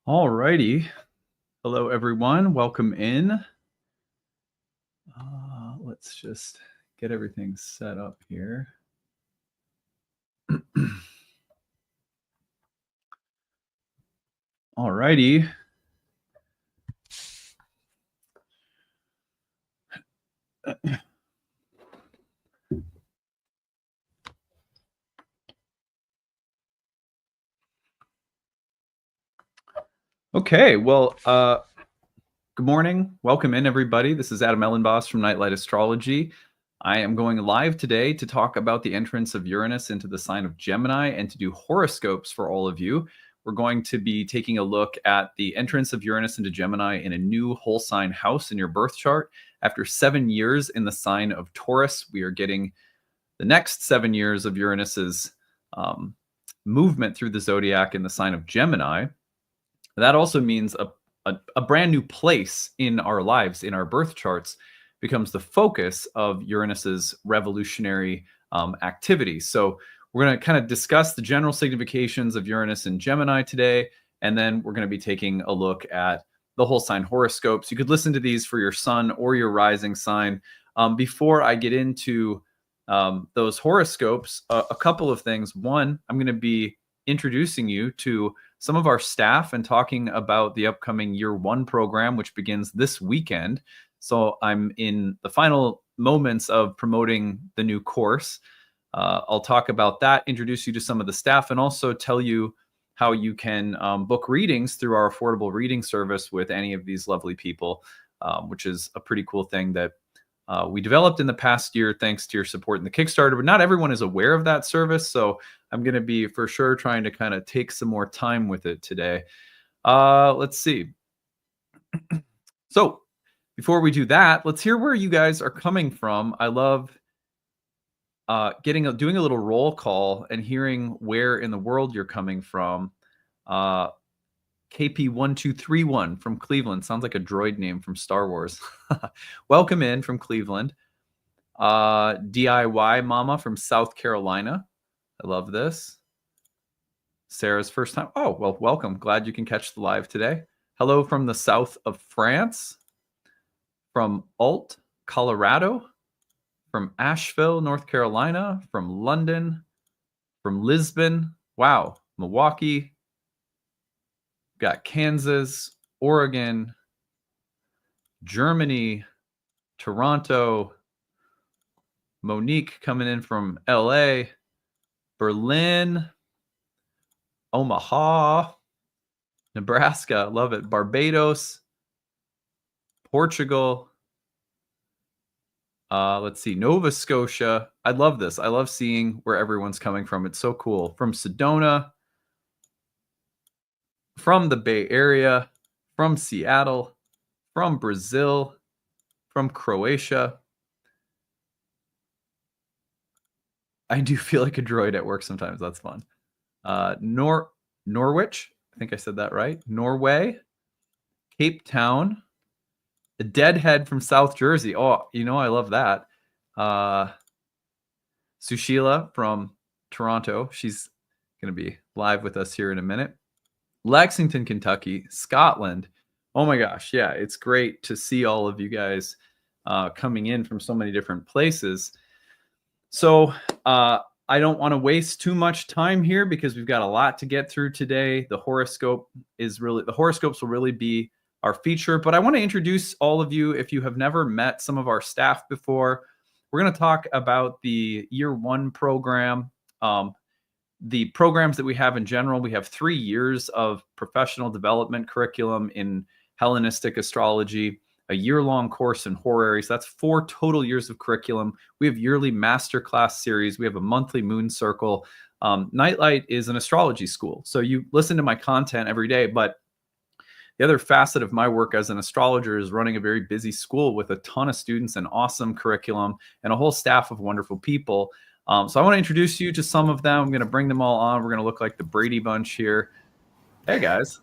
All righty. Hello, everyone. Welcome in. Let's just get everything set up here. All righty. Okay, well, good morning. Welcome in, everybody. This is Adam Ellenboss from Nightlight Astrology. I am going live today to talk about the entrance of Uranus into the sign of Gemini and to do horoscopes for all of you. We're going to be taking a look at the entrance of Uranus into Gemini in a new whole sign house in your birth chart. After 7 years in the sign of Taurus, we are getting the next 7 years of Uranus's movement through the zodiac in the sign of Gemini. That also means a brand new place in our lives, in our birth charts, becomes the focus of Uranus's revolutionary activity. So we're going to kind of discuss the general significations of Uranus and Gemini today, and then we're going to be taking a look at the whole sign horoscopes. You could listen to these for your sun or your rising sign. Before I get into those horoscopes, a couple of things. One, I'm going to be introducing you to some of our staff and talking about the upcoming Year 1 program, which begins this weekend. So I'm in the final moments of promoting the new course. I'll talk about that, introduce you to some of the staff, and also tell you how you can book readings through our affordable reading service with any of these lovely people, which is a pretty cool thing that we developed in the past year thanks to your support in the Kickstarter. But not everyone is aware of that service, so I'm going to be for sure trying to kind of take some more time with it today. Let's see. So before we do that, let's hear where you guys are coming from. I love doing a little roll call and hearing where in the world you're coming from. KP1231 from Cleveland. Sounds like a droid name from Star Wars. Welcome in from Cleveland. DIY Mama from South Carolina. I love this. Sarah's first time. Oh, well, welcome. Glad you can catch the live today. Hello from the south of France. From Alt, Colorado. From Asheville, North Carolina. From London. From Lisbon. Wow. Milwaukee. Got Kansas, Oregon, Germany, Toronto, Monique coming in from LA, Berlin, Omaha, Nebraska, love it, Barbados, Portugal, let's see, Nova Scotia. I love this. I love seeing where everyone's coming from. It's so cool. From Sedona, from the Bay Area, from Seattle, from Brazil, from Croatia. I do feel like a droid at work sometimes. That's fun. Norwich, I think I said that right. Norway, Cape Town, a deadhead from South Jersey. Oh, you know, I love that. Sushila from Toronto. She's going to be live with us here in a minute. Lexington, Kentucky, Scotland. Oh my gosh, yeah, it's great to see all of you guys coming in from so many different places. So I don't want to waste too much time here because we've got a lot to get through today. The horoscopes will really be our feature, but I want to introduce all of you if you have never met some of our staff before. We're going to talk about the Year 1 program. The programs that we have in general, we have 3 years of professional development curriculum in Hellenistic astrology, a year-long course in horary. So that's 4 total years of curriculum. We have yearly masterclass series. We have a monthly moon circle. Nightlight is an astrology school. So you listen to my content every day, but the other facet of my work as an astrologer is running a very busy school with a ton of students and awesome curriculum and a whole staff of wonderful people. So I want to introduce you to some of them. I'm going to bring them all on. We're going to look like the Brady Bunch here. Hey, guys.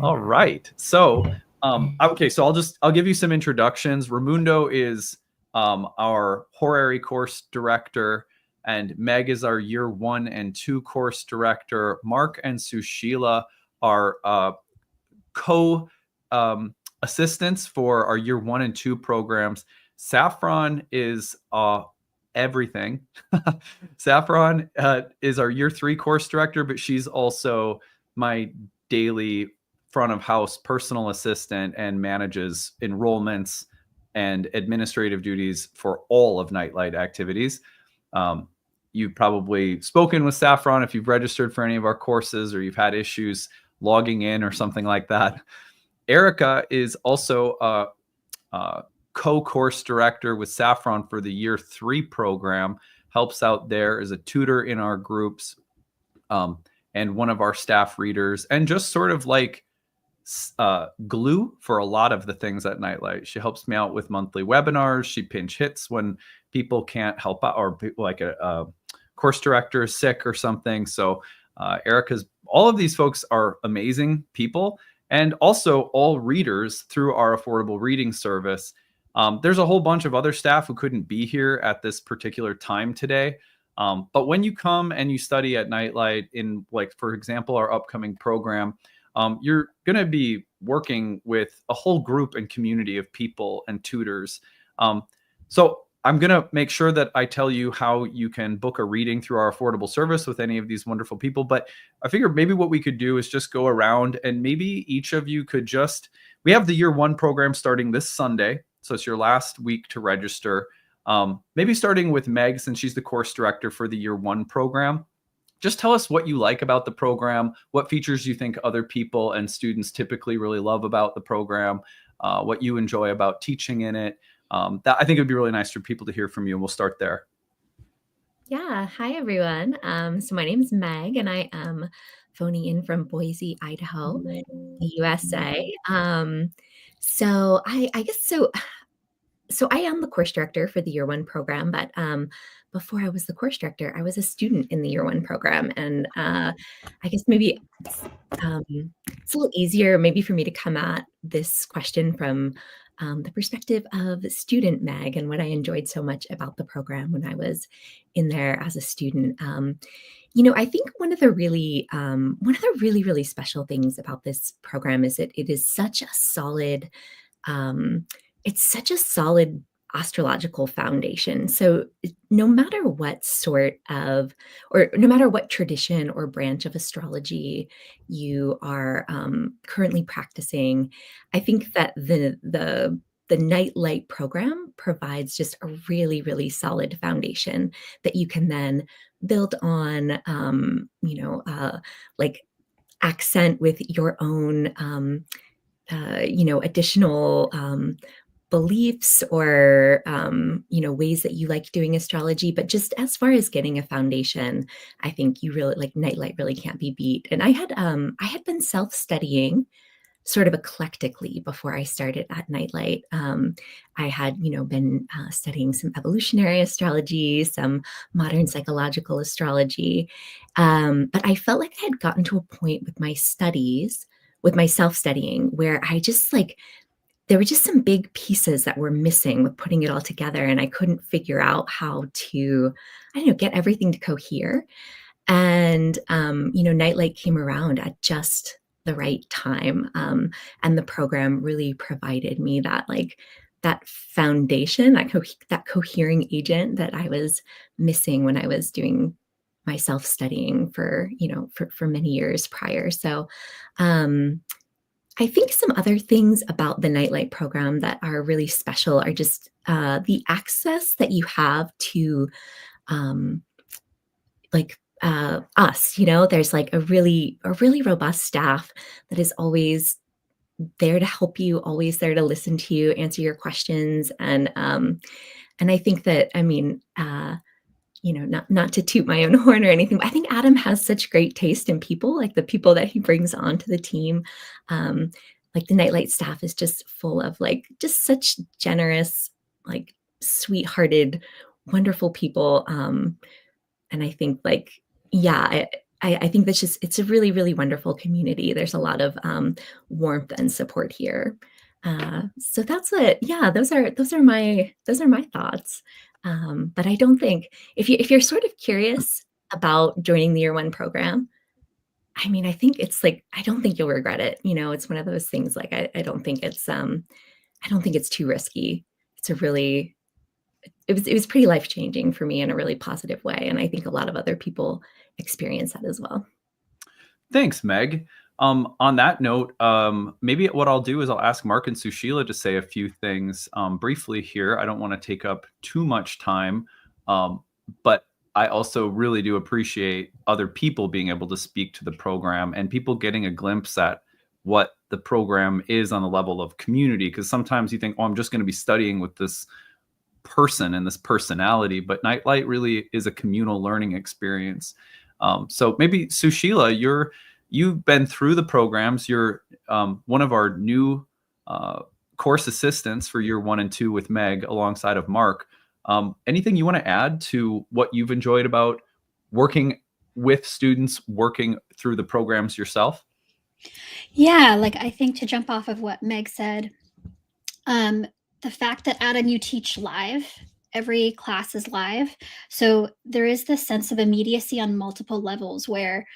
All right. So, okay. So I'll give you some introductions. Raimundo is our horary course director, and Meg is our year 1 and 2 course director. Mark and Sushila are co assistants for our year 1 and 2 programs. Saffron is everything. Saffron is our year 3 course director, but she's also my daily front of house personal assistant and manages enrollments and administrative duties for all of Nightlight activities. You've probably spoken with Saffron if you've registered for any of our courses or you've had issues logging in or something like that. Erica is also a co-course director with Saffron for the year 3 program, helps out there as a tutor in our groups, and one of our staff readers, and just sort of like glue for a lot of the things at Nightlight. She helps me out with monthly webinars. She pinch hits when people can't help out, or like a course director is sick or something. So all of these folks are amazing people, and also all readers through our affordable reading service. There's a whole bunch of other staff who couldn't be here at this particular time today. But when you come and you study at Nightlight in, like, for example, our upcoming program, you're going to be working with a whole group and community of people and tutors. So I'm going to make sure that I tell you how you can book a reading through our affordable service with any of these wonderful people. But I figured maybe what we could do is just go around, and maybe each of you could we have the year 1 program starting this Sunday. So it's your last week to register. Maybe starting with Meg, since she's the course director for the year 1 program. Just tell us what you like about the program, what features you think other people and students typically really love about the program, what you enjoy about teaching in it. That I think it would be really nice for people to hear from you. We'll start there. Yeah. Hi, everyone. So my name is Meg, and I am phoning in from Boise, Idaho, the USA. So I guess so. So I am the course director for the year 1 program, but before I was the course director, I was a student in the year 1 program. And I guess maybe it's a little easier maybe for me to come at this question from the perspective of student Meg and what I enjoyed so much about the program when I was in there as a student. I think one of the really, really special things about this program is that it is such a solid, it's such a solid astrological foundation. So no matter what sort of, or no matter what tradition or branch of astrology you are currently practicing, I think that the Nightlight program provides just a really, really solid foundation that you can then build on, like accent with your own, additional beliefs or ways that you like doing astrology. But just as far as getting a foundation, I think you really like Nightlight really can't be beat. And I had been self-studying sort of eclectically before I started at Nightlight. I had been studying some evolutionary astrology, some modern psychological astrology, but I felt like I had gotten to a point with my studies, with my self-studying, where I just there were just some big pieces that were missing with putting it all together. And I couldn't figure out how to, get everything to cohere. And, Nightlight came around at just the right time. And the program really provided me that foundation, that cohering agent that I was missing when I was doing my self-studying for many years prior. So, I think some other things about the Nightlight program that are really special are just the access that you have to us. There's a really robust staff that is always there to help you, always there to listen to you, answer your questions. And I think that, not to toot my own horn or anything, but I think Adam has such great taste in people, like the people that he brings onto the team. The Nightlight staff is just full of just such generous, sweethearted, wonderful people. And I think I think it's a really, really wonderful community. There's a lot of warmth and support here. So that's it. Yeah, those are my thoughts. But I don't think if you're sort of curious about joining the year one program, I mean, I think it's like, I don't think you'll regret it. It's one of those things like I don't think it's too risky. It's a really it was pretty life-changing for me in a really positive way. And I think a lot of other people experience that as well. Thanks, Meg. On that note, maybe what I'll do is I'll ask Mark and Sushila to say a few things briefly here. I don't want to take up too much time, but I also really do appreciate other people being able to speak to the program and people getting a glimpse at what the program is on the level of community. Because sometimes you think, oh, I'm just going to be studying with this person and this personality, but Nightlight really is a communal learning experience. So maybe Sushila, you've been through the programs. You're one of our new course assistants for year 1 and 2 with Meg alongside of Mark. Anything you want to add to what you've enjoyed about working with students, working through the programs yourself? Yeah, like I think to jump off of what Meg said, the fact that Adam, you teach live, every class is live. So there is this sense of immediacy on multiple levels where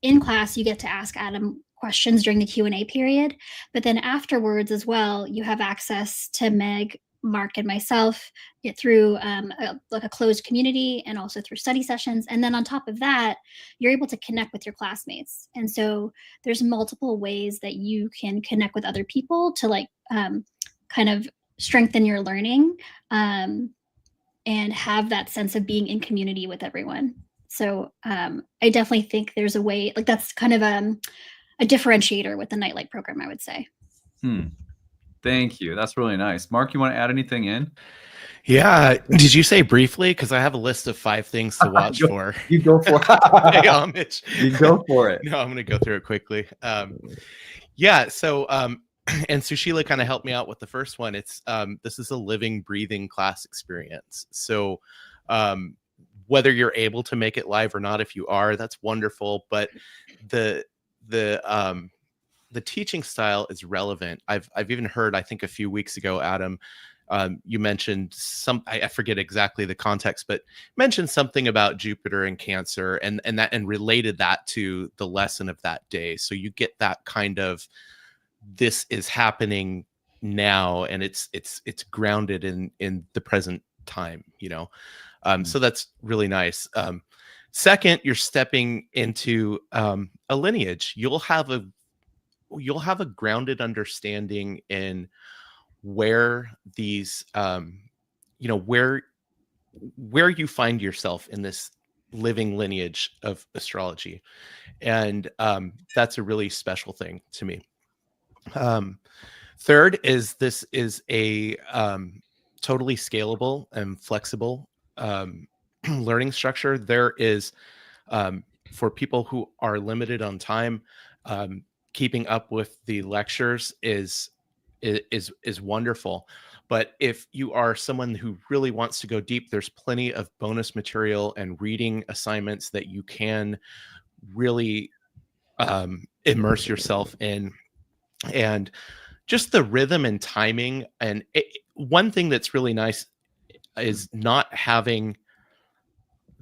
in class you get to ask Adam questions during the Q&A period, but then afterwards as well, you have access to Meg, Mark, and myself through a closed community and also through study sessions. And then on top of that, you're able to connect with your classmates. And so there's multiple ways that you can connect with other people to kind of strengthen your learning and have that sense of being in community with everyone. So I definitely think there's a way, like that's kind of a differentiator with the Nightlight program, I would say. Thank you. That's really nice. Mark, you want to add anything in? Yeah. Did you say briefly? Because I have a list of 5 things to watch for. You go for it. Hey, homage. You go for it. No, I'm going to go through it quickly. Yeah. So, and Sushila kind of helped me out with the first one. It's this is a living, breathing class experience. So whether you're able to make it live or not, if you are, that's wonderful. But the teaching style is relevant. I've even heard, I think a few weeks ago, Adam, you mentioned I forget exactly the context, but mentioned something about Jupiter and Cancer and related that to the lesson of that day. So you get that kind of, this is happening now, and it's grounded in the present time, so that's really nice. Second, you're stepping into a lineage. You'll have a grounded understanding in where these where you find yourself in this living lineage of astrology, and that's a really special thing to me. Third is this is a totally scalable and flexible learning structure. There is for people who are limited on time, keeping up with the lectures is wonderful. But if you are someone who really wants to go deep, there's plenty of bonus material and reading assignments that you can really immerse yourself in. And just the rhythm and timing. And one thing that's really nice is not having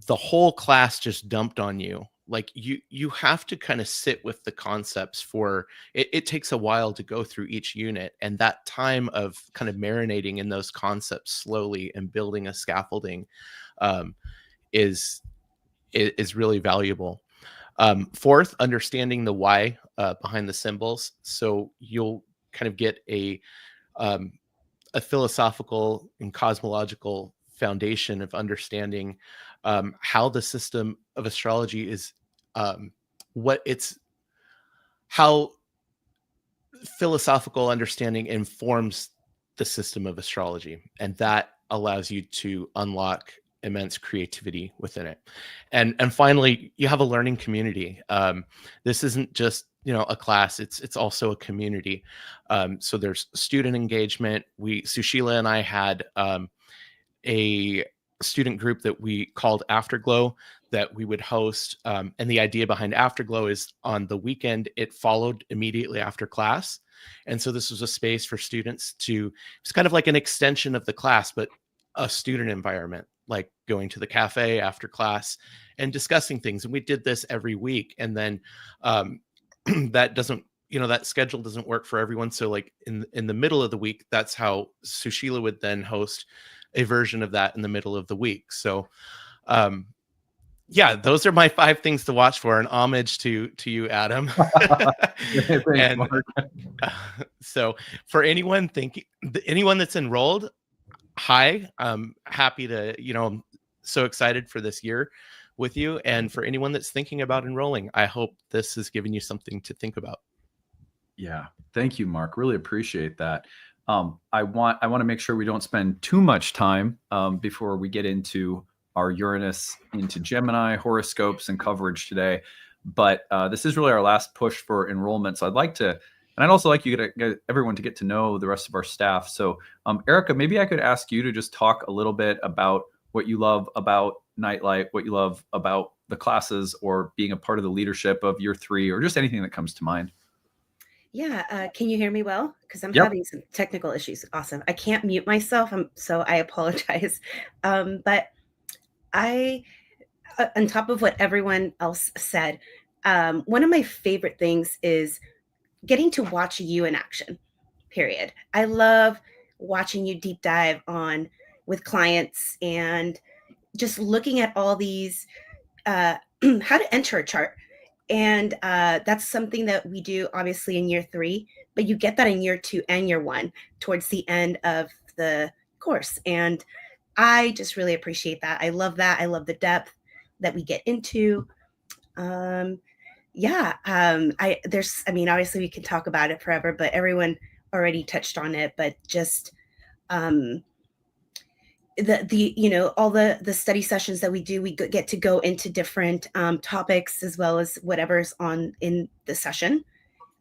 the whole class just dumped on you. Like you have to kind of sit with the concepts for it takes a while to go through each unit, and that time of kind of marinating in those concepts slowly and building a scaffolding is really valuable. Fourth, understanding the why behind the symbols. So you'll kind of get a philosophical and cosmological foundation of understanding how the system of astrology is, how philosophical understanding informs the system of astrology. And that allows you to unlock immense creativity within it. And finally, you have a learning community. This isn't just, a class, it's also a community. So there's student engagement. Sushila and I had a student group that we called Afterglow that we would host. And the idea behind Afterglow is on the weekend, it followed immediately after class. And so this was a space for students it's kind of like an extension of the class, but a student environment, like going to the cafe after class and discussing things. And we did this every week. And then that doesn't, that schedule doesn't work for everyone. So like in the middle of the week, that's how Sushila would then host a version of that in the middle of the week. So yeah, those are my 5 things to watch for, an homage to you, Adam. Thanks, And Mark. so for anyone that's enrolled, hi, I'm happy to, I'm so excited for this year with you. And for anyone that's thinking about enrolling, I hope this has given you something to think about. Yeah, thank you, Mark. Really appreciate that. I want to make sure we don't spend too much time before we get into our Uranus into Gemini horoscopes and coverage today. But this is really our last push for enrollment. So I'd like to, and I'd also like you to get everyone to get to know the rest of our staff. So Erica, maybe I could ask you to just talk a little bit about what you love about Nightlight, what you love about the classes, or being a part of the leadership of year 3, or just anything that comes to mind. Yeah, can you hear me well? Because I'm Yep. having some technical issues. Awesome. I can't mute myself, so I apologize. But I, on top of what everyone else said, one of my favorite things is getting to watch you in action, period. I love watching you deep dive on with clients and just looking at all these, how to enter a chart. And that's something that we do obviously in year 3, but you get that in year 2 and year 1 towards the end of the course. And I just really appreciate that. I love that. I love the depth that we get into. Obviously we can talk about it forever, but everyone already touched on it. But just all the study sessions that we do, we get to go into different topics as well as whatever's on in the session.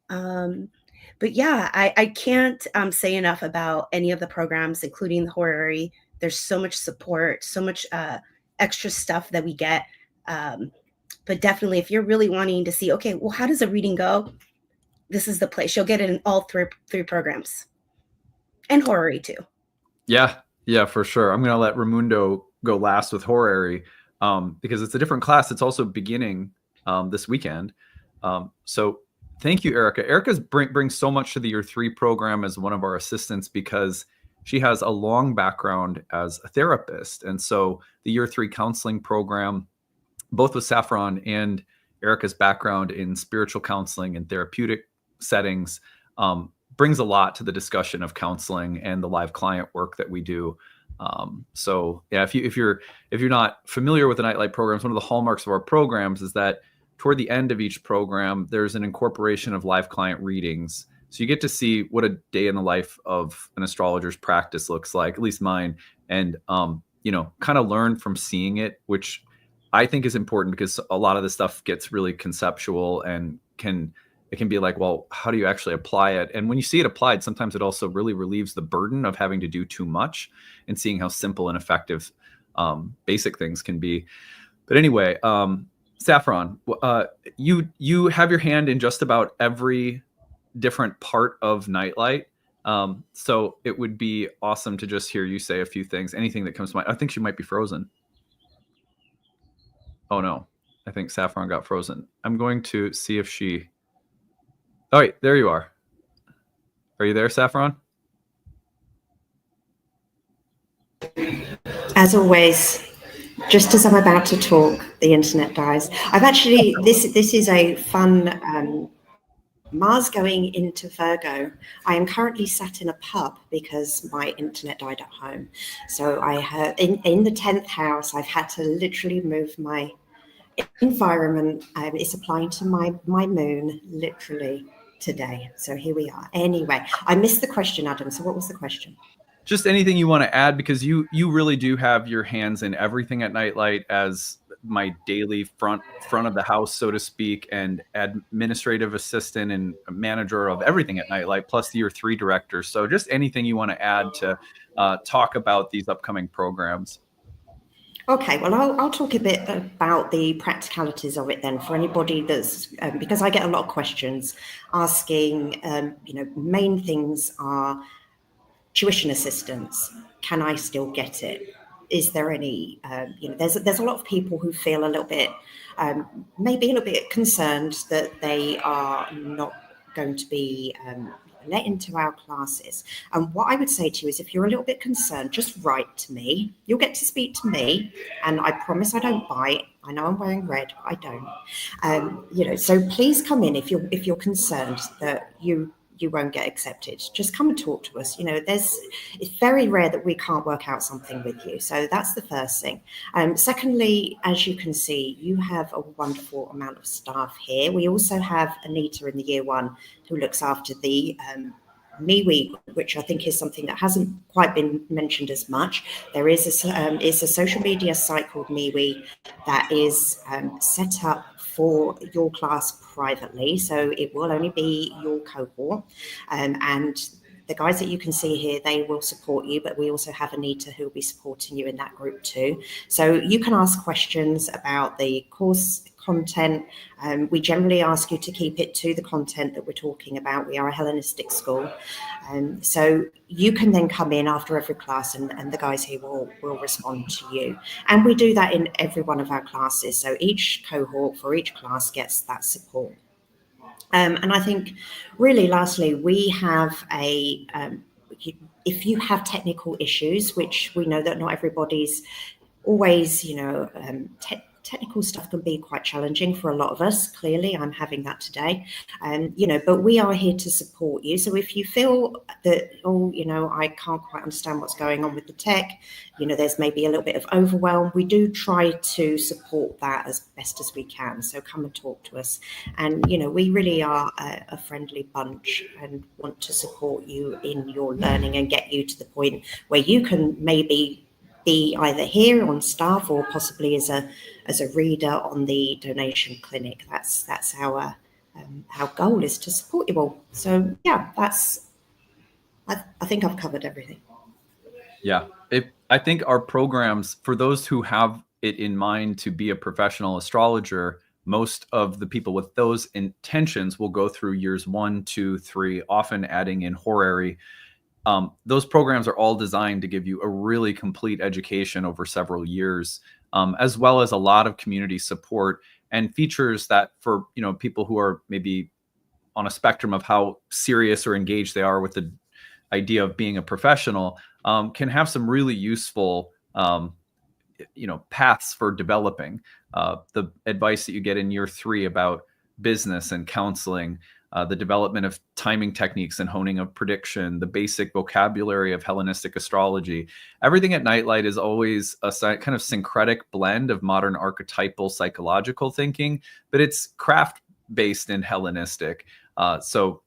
But yeah, I can't say enough about any of the programs, including the horary. There's so much support, so much extra stuff that we get. But definitely, if you're really wanting to see, okay, well, how does a reading go? This is the place. You'll get it in all three programs, and horary too. Yeah, for sure. I'm going to let Raimundo go last with horary because it's a different class. It's also beginning this weekend. So thank you, Erica. Erica brings so much to the year 3 program as one of our assistants because she has a long background as a therapist. And so the year 3 counseling program, both with Saffron and Erica's background in spiritual counseling and therapeutic settings, brings a lot to the discussion of counseling and the live client work that we do. So yeah, if you're not familiar with the Nightlight programs, one of the hallmarks of our programs is that toward the end of each program, there's an incorporation of live client readings. So you get to see what a day in the life of an astrologer's practice looks like, at least mine, and kind of learn from seeing it, which I think is important because a lot of this stuff gets really conceptual and it can be like, well, how do you actually apply it? And when you see it applied, sometimes it also really relieves the burden of having to do too much and seeing how simple and effective basic things can be. But anyway, Saffron, you have your hand in just about every different part of Nightlight. So it would be awesome to just hear you say a few things, anything that comes to mind. I think she might be frozen. Oh no, I think Saffron got frozen. I'm going to see if she... Oh, wait, there you are. Are you there, Saffron? As always, just as I'm about to talk, the internet dies. I've actually, this is a fun Mars going into Virgo. I am currently sat in a pub because my internet died at home. So I have in the 10th house, I've had to literally move my environment. It's applying to my moon literally today. So here we are. Anyway, I missed the question, Adam. So what was the question? Just anything you want to add, because you really do have your hands in everything at Nightlight as my daily front of the house, so to speak, and administrative assistant and manager of everything at Nightlight, plus the year 3 director. So just anything you want to add to talk about these upcoming programs. Okay, well, I'll talk a bit about the practicalities of it then for anybody that's, because I get a lot of questions asking, main things are tuition assistance, can I still get it? Is there any, there's a lot of people who feel a little bit, maybe a little bit concerned that they are not going to be let into our classes. And what I would say to you is, if you're a little bit concerned, just write to me. You'll get to speak to me, and I promise I don't bite. I know I'm wearing red, but I don't. So please come in if you're concerned that you won't get accepted. Just come and talk to us. It's very rare that we can't work out something with you. So that's the first thing. Secondly, as you can see, you have a wonderful amount of staff here. We also have Anita in the year 1 who looks after the MeWe, which I think is something that hasn't quite been mentioned as much. There is a social media site called MeWe that is set up for your class privately, so it will only be your cohort, and the guys that you can see here, they will support you, but we also have Anita who will be supporting you in that group too. So you can ask questions about the course content. We generally ask you to keep it to the content that we're talking about. We are a Hellenistic school. So you can then come in after every class and the guys here will respond to you. And we do that in every one of our classes. So each cohort for each class gets that support. And I think really lastly, we have if you have technical issues, which we know that not everybody's always, technical stuff can be quite challenging for a lot of us. Clearly, I'm having that today. But we are here to support you. So if you feel that, I can't quite understand what's going on with the tech, there's maybe a little bit of overwhelm, we do try to support that as best as we can. So come and talk to us. And, we really are a friendly bunch and want to support you in your learning and get you to the point where you can maybe be either here on staff or possibly as a reader on the donation clinic. That's our goal, is to support you all. So yeah, I think I've covered everything. Yeah, I think our programs, for those who have it in mind to be a professional astrologer, most of the people with those intentions will go through years 1, 2, 3, often adding in horary. Those programs are all designed to give you a really complete education over several years, as well as a lot of community support and features that for people who are maybe on a spectrum of how serious or engaged they are with the idea of being a professional, can have some really useful paths for developing. The advice that you get in year 3 about business and counseling, the development of timing techniques and honing of prediction, the basic vocabulary of Hellenistic astrology. Everything at Nightlight is always a kind of syncretic blend of modern archetypal psychological thinking, but it's craft-based in Hellenistic. So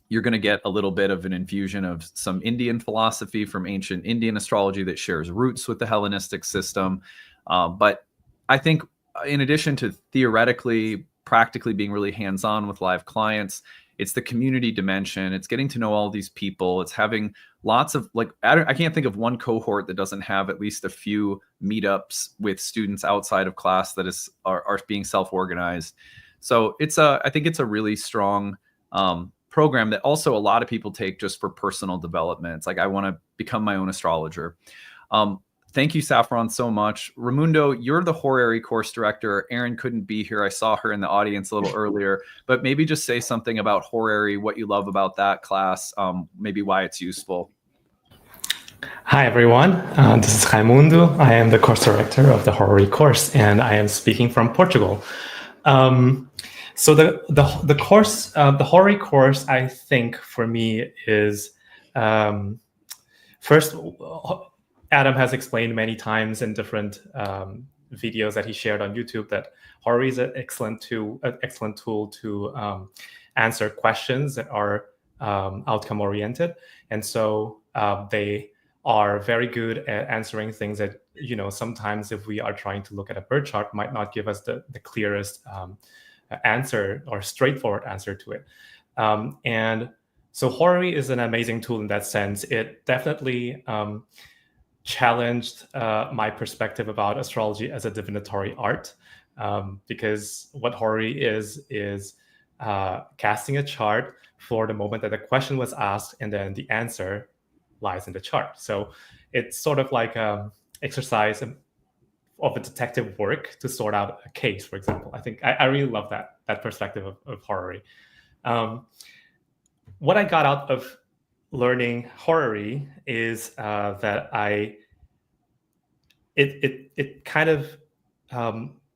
you're going to get a little bit of an infusion of some Indian philosophy from ancient Indian astrology that shares roots with the Hellenistic system. But I think in addition to theoretically, practically being really hands-on with live clients, it's the community dimension. It's getting to know all these people. It's having lots of, I can't think of one cohort that doesn't have at least a few meetups with students outside of class that are being self-organized. So I think it's a really strong program that also a lot of people take just for personal development. It's like, I want to become my own astrologer. Thank you, Saffron, so much. Raimundo, you're the horary course director. Erin couldn't be here. I saw her in the audience a little earlier, but maybe just say something about horary, what you love about that class, maybe why it's useful. Hi, everyone. This is Raimundo. I am the course director of the horary course, and I am speaking from Portugal. So the course, the horary course, I think for me is first, Adam has explained many times in different videos that he shared on YouTube that horary is an excellent tool to answer questions that are outcome oriented, and so they are very good at answering things that sometimes if we are trying to look at a birth chart might not give us the clearest answer or straightforward answer to it. And so horary is an amazing tool in that sense. It definitely challenged my perspective about astrology as a divinatory art, because what horary is casting a chart for the moment that the question was asked, and then the answer lies in the chart. So it's sort of like an exercise of a detective work to sort out a case, for example. I think I really love that perspective of horary. What I got out of learning horary is that it kind of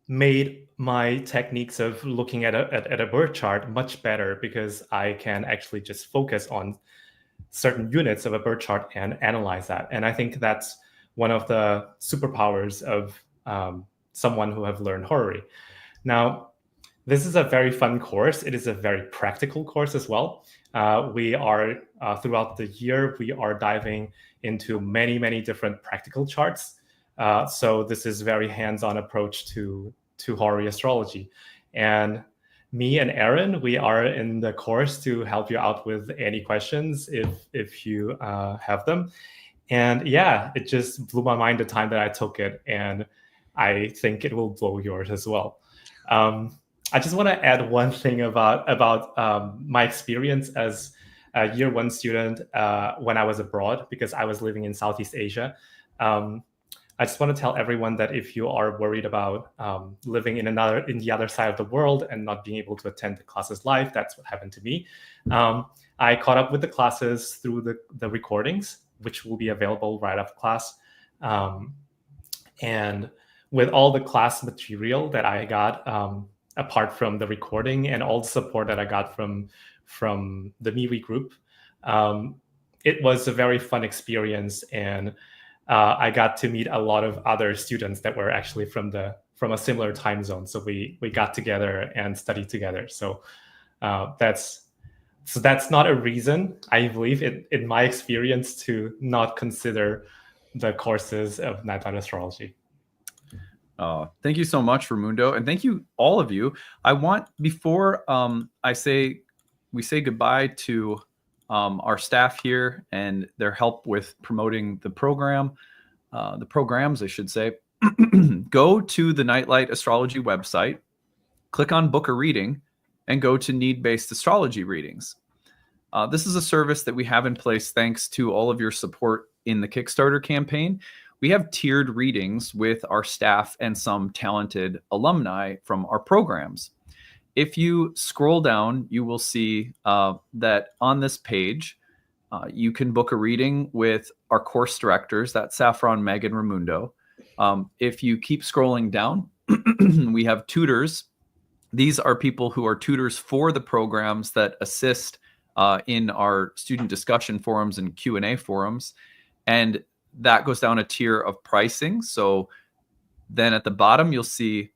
made my techniques of looking at a birth chart much better, because I can actually just focus on certain units of a birth chart and analyze that. And I think that's one of the superpowers of someone who have learned horary. Now, this is a very fun course. It is a very practical course as well. We are, throughout the year, we are diving into many, many different practical charts. So this is very hands-on approach to horary astrology. And me and Aaron, we are in the course to help you out with any questions if you have them. And yeah, it just blew my mind the time that I took it, and I think it will blow yours as well. I just want to add one thing about my experience as a year one student when I was abroad, because I was living in Southeast Asia. I just want to tell everyone that if you are worried about living in the other side of the world and not being able to attend the classes live, that's what happened to me. I caught up with the classes through the recordings, which will be available right after class. And with all the class material that I got, apart from the recording and all the support that I got from the MeWe group, it was a very fun experience, and I got to meet a lot of other students that were actually from a similar time zone. So we got together and studied together. So that's not a reason, I believe, in my experience, to not consider the courses of Nightlight Astrology. Thank you so much, Raimundo, and thank you, all of you. I want, before we say goodbye to our staff here and their help with promoting the programs, I should say, go to the Nightlight Astrology website, click on Book a Reading, and go to Need-Based Astrology Readings. This is a service that we have in place thanks to all of your support in the Kickstarter campaign. We have tiered readings with our staff and some talented alumni from our programs. If you scroll down, you will see that on this page, you can book a reading with our course directors, that's Saffron, Meg, and Raimundo. If you keep scrolling down, we have tutors. These are people who are tutors for the programs that assist in our student discussion forums and Q&A forums. And that goes down a tier of pricing. So then at the bottom, you'll see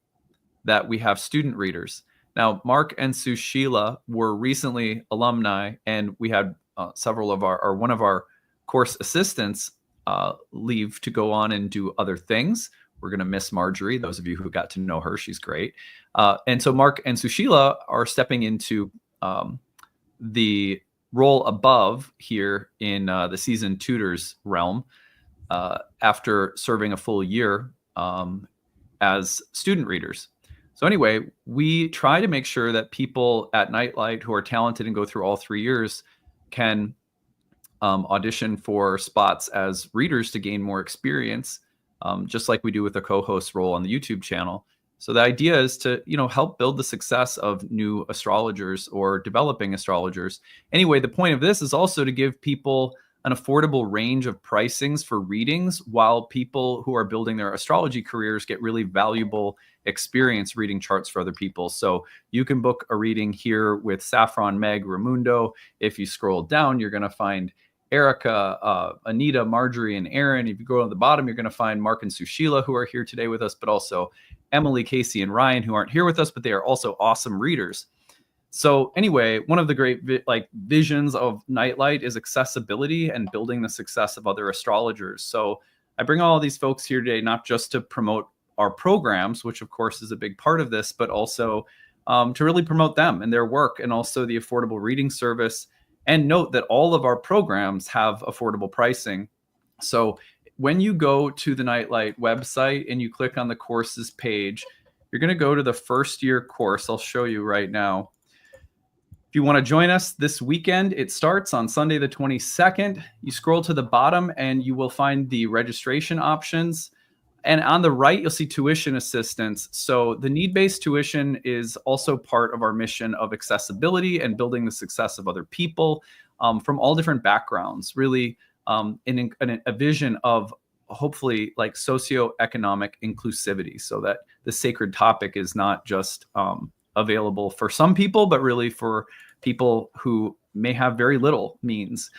that we have student readers. Now, Mark and Sushila were recently alumni, and we had several of one of our course assistants leave to go on and do other things. We're going to miss Marjorie. Those of you who got to know her, she's great. And so Mark and Sushila are stepping into the role above here in the seasoned tutors realm after serving a full year as student readers. So anyway, we try to make sure that people at Nightlight who are talented and go through all 3 years can audition for spots as readers to gain more experience, just like we do with the co-host role on the YouTube channel. So the idea is to, help build the success of new astrologers or developing astrologers. Anyway, the point of this is also to give people an affordable range of pricings for readings, while people who are building their astrology careers get really valuable experience reading charts for other people. So you can book a reading here with Saffron, Meg, Raimundo. If you scroll down, you're going to find Erica, Anita, Marjorie, and Aaron. If you go to the bottom, you're going to find Mark and Sushila, who are here today with us, but also Emily, Casey, and Ryan, who aren't here with us, but they are also awesome readers. So anyway, one of the great visions of Nightlight is accessibility and building the success of other astrologers. So I bring all these folks here today, not just to promote our programs, which of course is a big part of this, but also to really promote them and their work, and also the affordable reading service. And note that all of our programs have affordable pricing. So when you go to the Nightlight website and you click on the courses page, you're going to go to the first year course. I'll show you right now. If you want to join us this weekend, it starts on Sunday the 22nd. You scroll to the bottom and you will find the registration options. And on the right, you'll see tuition assistance. So the need-based tuition is also part of our mission of accessibility and building the success of other people from all different backgrounds, really in a vision of hopefully like socioeconomic inclusivity, so that the sacred topic is not just available for some people, but really for people who may have very little means.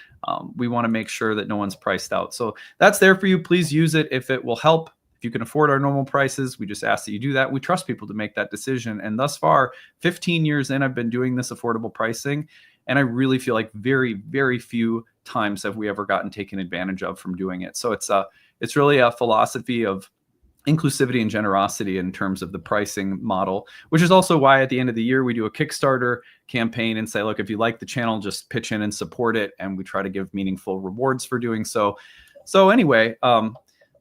We want to make sure that no one's priced out. So that's there for you. Please use it if it will help. If you can afford our normal prices, we just ask that you do that. We trust people to make that decision. And thus far, 15 years in, I've been doing this affordable pricing. And I really feel like very, very few times have we ever gotten taken advantage of from doing it. So it's really a philosophy of inclusivity and generosity in terms of the pricing model, which is also why at the end of the year, we do a Kickstarter campaign and say, look, if you like the channel, just pitch in and support it. And we try to give meaningful rewards for doing so. So anyway,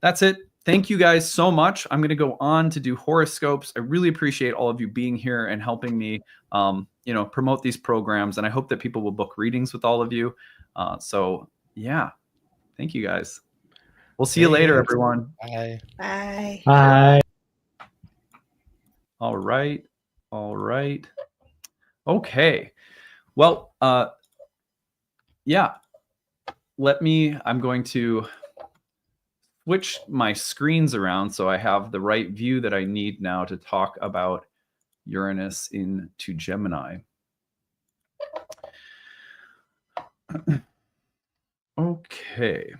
that's it. Thank you guys so much. I'm going to go on to do horoscopes. I really appreciate all of you being here and helping me, promote these programs. And I hope that people will book readings with all of you. So yeah, thank you guys. We'll see you later, everyone. Bye. Bye. Bye. All right. Okay. Well, yeah. I'm going to switch my screens around so I have the right view that I need now to talk about Uranus into Gemini. Okay.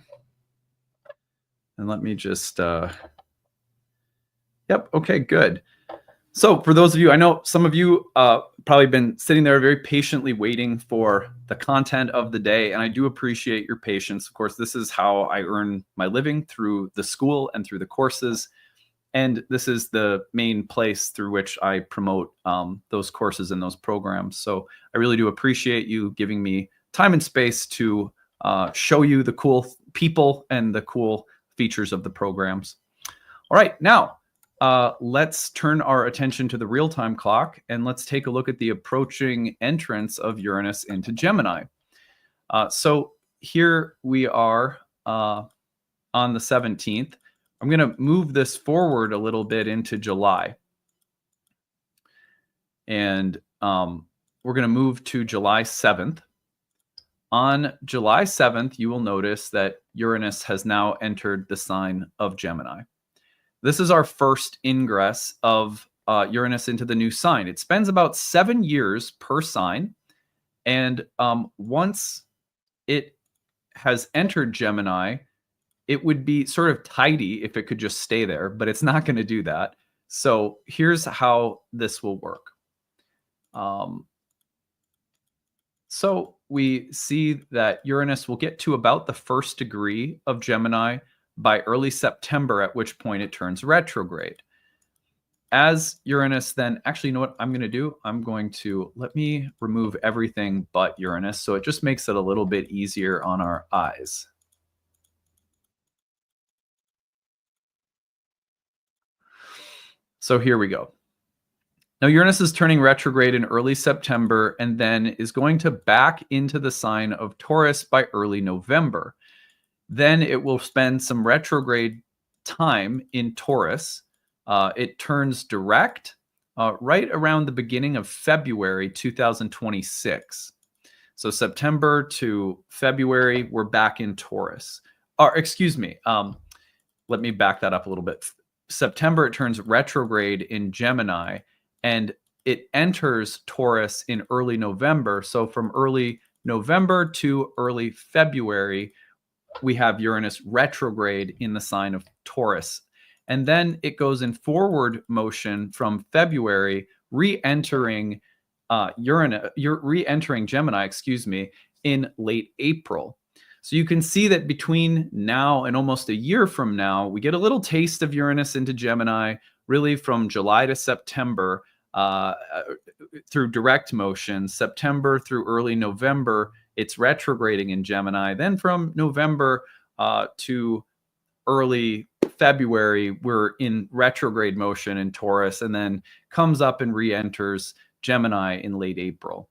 And let me just, okay, good. So for those of you, I know some of you probably been sitting there very patiently waiting for the content of the day, and I do appreciate your patience. Of course, this is how I earn my living, through the school and through the courses. And this is the main place through which I promote those courses and those programs. So I really do appreciate you giving me time and space to show you the cool people and the cool features of the programs. All right, now let's turn our attention to the real-time clock and let's take a look at the approaching entrance of Uranus into Gemini. So here we are on the 17th. I'm going to move this forward a little bit into July. And we're going to move to July 7th. On July 7th, you will notice that Uranus has now entered the sign of Gemini. This is our first ingress of Uranus into the new sign. It spends about 7 years per sign. And once it has entered Gemini, it would be sort of tidy if it could just stay there, but it's not going to do that. So here's how this will work. So we see that Uranus will get to about the 1st degree of Gemini by early September, at which point it turns retrograde. As Uranus then, actually, you know what I'm going to do? I'm going to, let me remove everything but Uranus, so it just makes it a little bit easier on our eyes. So here we go. Now, Uranus is turning retrograde in early September and then is going to back into the sign of Taurus by early November. Then it will spend some retrograde time in Taurus. It turns direct right around the beginning of February 2026. So September to February, we're back in Taurus. Or excuse me, let me back that up a little bit. September, it turns retrograde in Gemini, and it enters Taurus in early November. So from early November to early February, we have Uranus retrograde in the sign of Taurus. And then it goes in forward motion from February, re-entering Gemini, in late April. So you can see that between now and almost a year from now, we get a little taste of Uranus into Gemini, really from July to September through direct motion. September through early November, it's retrograding in Gemini. Then from November to early February, we're in retrograde motion in Taurus, and then comes up and re-enters Gemini in late April.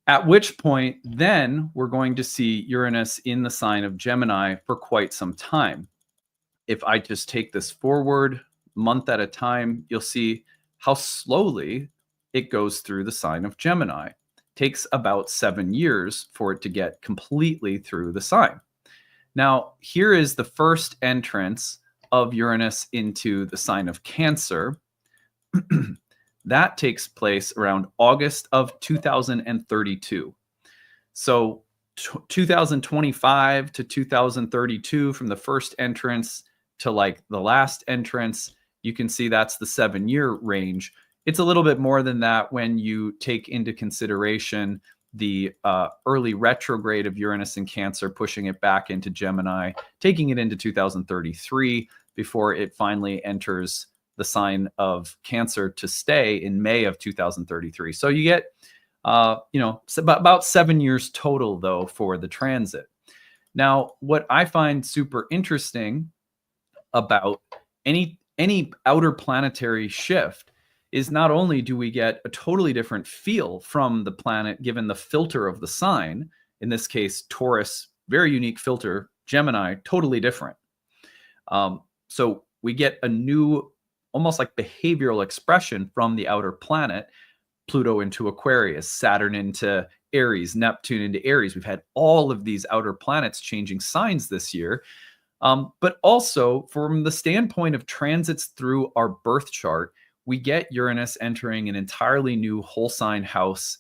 At which point, then we're going to see Uranus in the sign of Gemini for quite some time. If I just take this forward month at a time, you'll see how slowly it goes through the sign of Gemini. It takes about 7 years for it to get completely through the sign. Now, here is the first entrance of Uranus into the sign of Cancer. That takes place around August of 2032. So 2025 to 2032, from the first entrance to like the last entrance, you can see that's the 7-year range. It's a little bit more than that when you take into consideration the early retrograde of Uranus in Cancer, pushing it back into Gemini, taking it into 2033 before it finally enters the sign of Cancer to stay in May of 2033. So you get, about 7 years total, though, for the transit. Now, what I find super interesting about any outer planetary shift is not only do we get a totally different feel from the planet given the filter of the sign, in this case, Taurus, very unique filter, Gemini, totally different. So we get a new, almost like behavioral expression from the outer planet, Pluto into Aquarius, Saturn into Aries, Neptune into Aries. We've had all of these outer planets changing signs this year. But also from the standpoint of transits through our birth chart, we get Uranus entering an entirely new whole sign house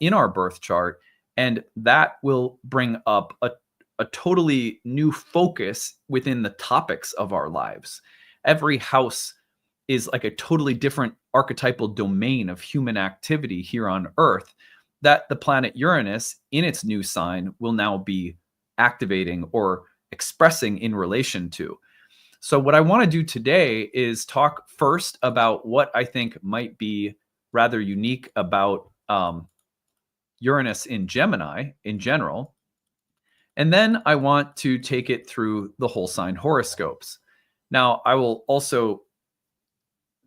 in our birth chart. And that will bring up a totally new focus within the topics of our lives. Every house is like a totally different archetypal domain of human activity here on Earth that the planet Uranus in its new sign will now be activating or expressing in relation to. So what I want to do today is talk first about what I think might be rather unique about Uranus in Gemini in general. And then I want to take it through the whole sign horoscopes. Now, I will also,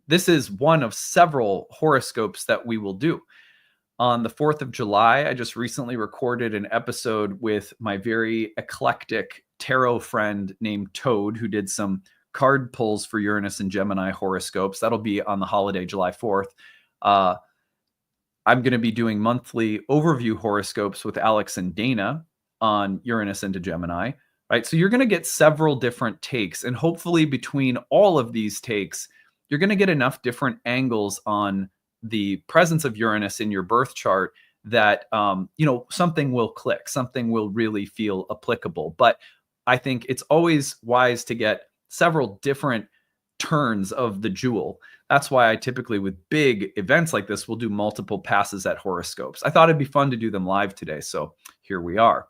this is one of several horoscopes that we will do. On the 4th of July, I just recently recorded an episode with my very eclectic tarot friend named Toad, who did some card pulls for Uranus and Gemini horoscopes. That'll be on the holiday, July 4th. I'm going to be doing monthly overview horoscopes with Alex and Dana on Uranus into Gemini, right? So you're going to get several different takes, and hopefully between all of these takes, you're going to get enough different angles on the presence of Uranus in your birth chart that, something will click, something will really feel applicable. But I think it's always wise to get several different turns of the jewel. That's why I typically, with big events like this, will do multiple passes at horoscopes. I thought it'd be fun to do them live today, so here we are.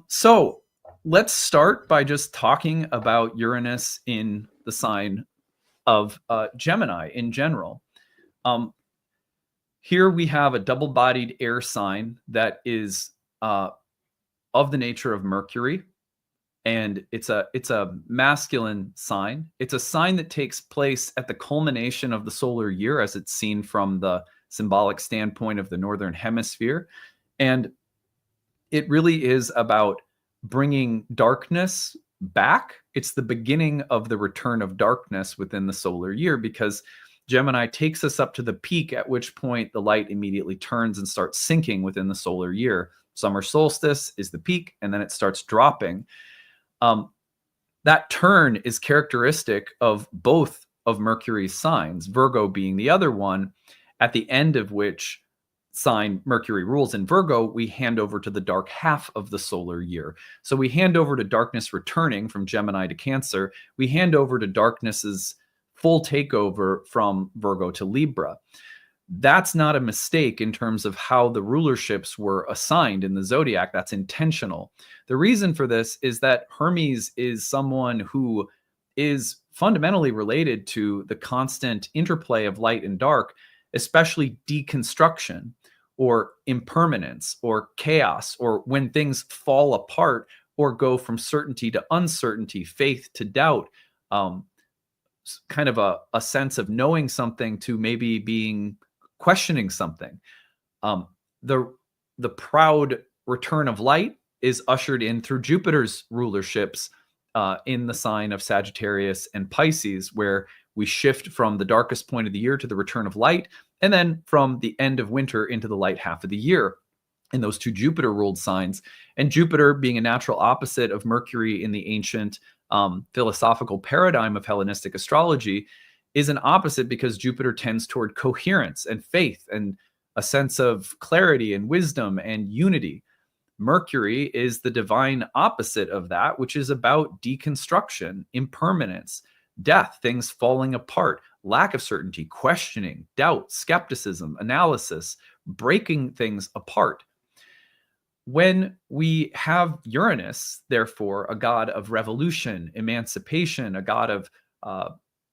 So let's start by just talking about Uranus in the sign of Gemini in general. Here we have a double-bodied air sign that is of the nature of Mercury, and it's a masculine sign. It's a sign that takes place at the culmination of the solar year as it's seen from the symbolic standpoint of the northern hemisphere, and it really is about bringing darkness back. It's the beginning of the return of darkness within the solar year, because Gemini takes us up to the peak, at which point the light immediately turns and starts sinking within the solar year. Summer solstice is the peak, and then it starts dropping. That turn is characteristic of both of Mercury's signs, Virgo being the other one, at the end of which sign Mercury rules in Virgo, we hand over to the dark half of the solar year. So we hand over to darkness returning from Gemini to Cancer. We hand over to darkness's full takeover from Virgo to Libra. That's not a mistake in terms of how the rulerships were assigned in the zodiac. That's intentional. The reason for this is that Hermes is someone who is fundamentally related to the constant interplay of light and dark, especially deconstruction or impermanence or chaos, or when things fall apart or go from certainty to uncertainty, faith to doubt, kind of a sense of knowing something to maybe being questioning something. the proud return of light is ushered in through Jupiter's rulerships in the sign of Sagittarius and Pisces, where we shift from the darkest point of the year to the return of light, and then from the end of winter into the light half of the year in those two Jupiter-ruled signs. And Jupiter, being a natural opposite of Mercury in the ancient philosophical paradigm of Hellenistic astrology, is an opposite because Jupiter tends toward coherence and faith and a sense of clarity and wisdom and unity. Mercury is the divine opposite of that, which is about deconstruction, impermanence, death, things falling apart, lack of certainty, questioning, doubt, skepticism, analysis, breaking things apart. When we have Uranus, therefore, a god of revolution, emancipation, a god of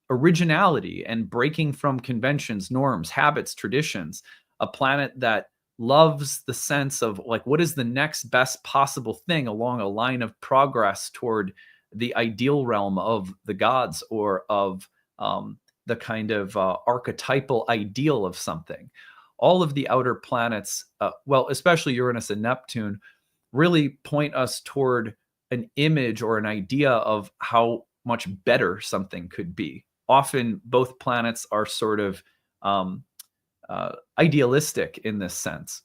originality and breaking from conventions, norms, habits, traditions, a planet that loves the sense of like, what is the next best possible thing along a line of progress toward the ideal realm of the gods or of the kind of archetypal ideal of something. All of the outer planets, well, especially Uranus and Neptune, really point us toward an image or an idea of how much better something could be. Often both planets are sort of idealistic in this sense.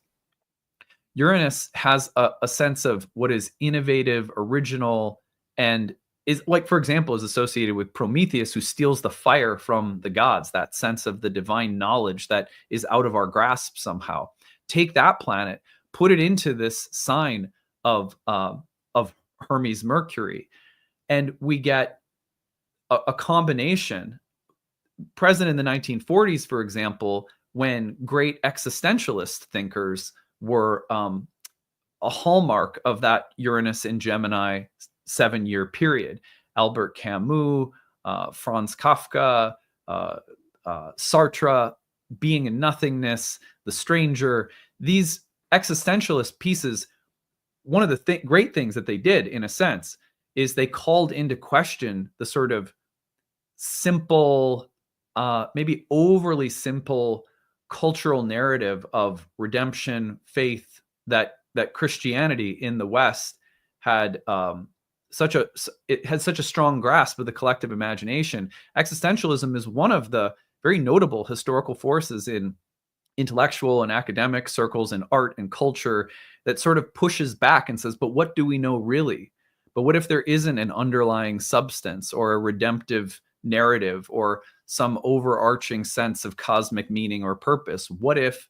Uranus has a sense of what is innovative, original, and is, like, for example, is associated with Prometheus, who steals the fire from the gods, that sense of the divine knowledge that is out of our grasp somehow. Take that planet, put it into this sign of Hermes Mercury, and we get a combination present in the 1940s, for example, when great existentialist thinkers were a hallmark of that Uranus in Gemini 7-year period. Albert Camus, Franz Kafka, Sartre, Being and Nothingness, The Stranger. These existentialist pieces, one of the great things that they did, in a sense, is they called into question the sort of simple, maybe overly simple cultural narrative of redemption, faith, that Christianity in the West had such a strong grasp of the collective imagination. Existentialism is one of the very notable historical forces in intellectual and academic circles and art and culture that sort of pushes back and says, but what do we know really? But what if there isn't an underlying substance or a redemptive narrative or some overarching sense of cosmic meaning or purpose? What if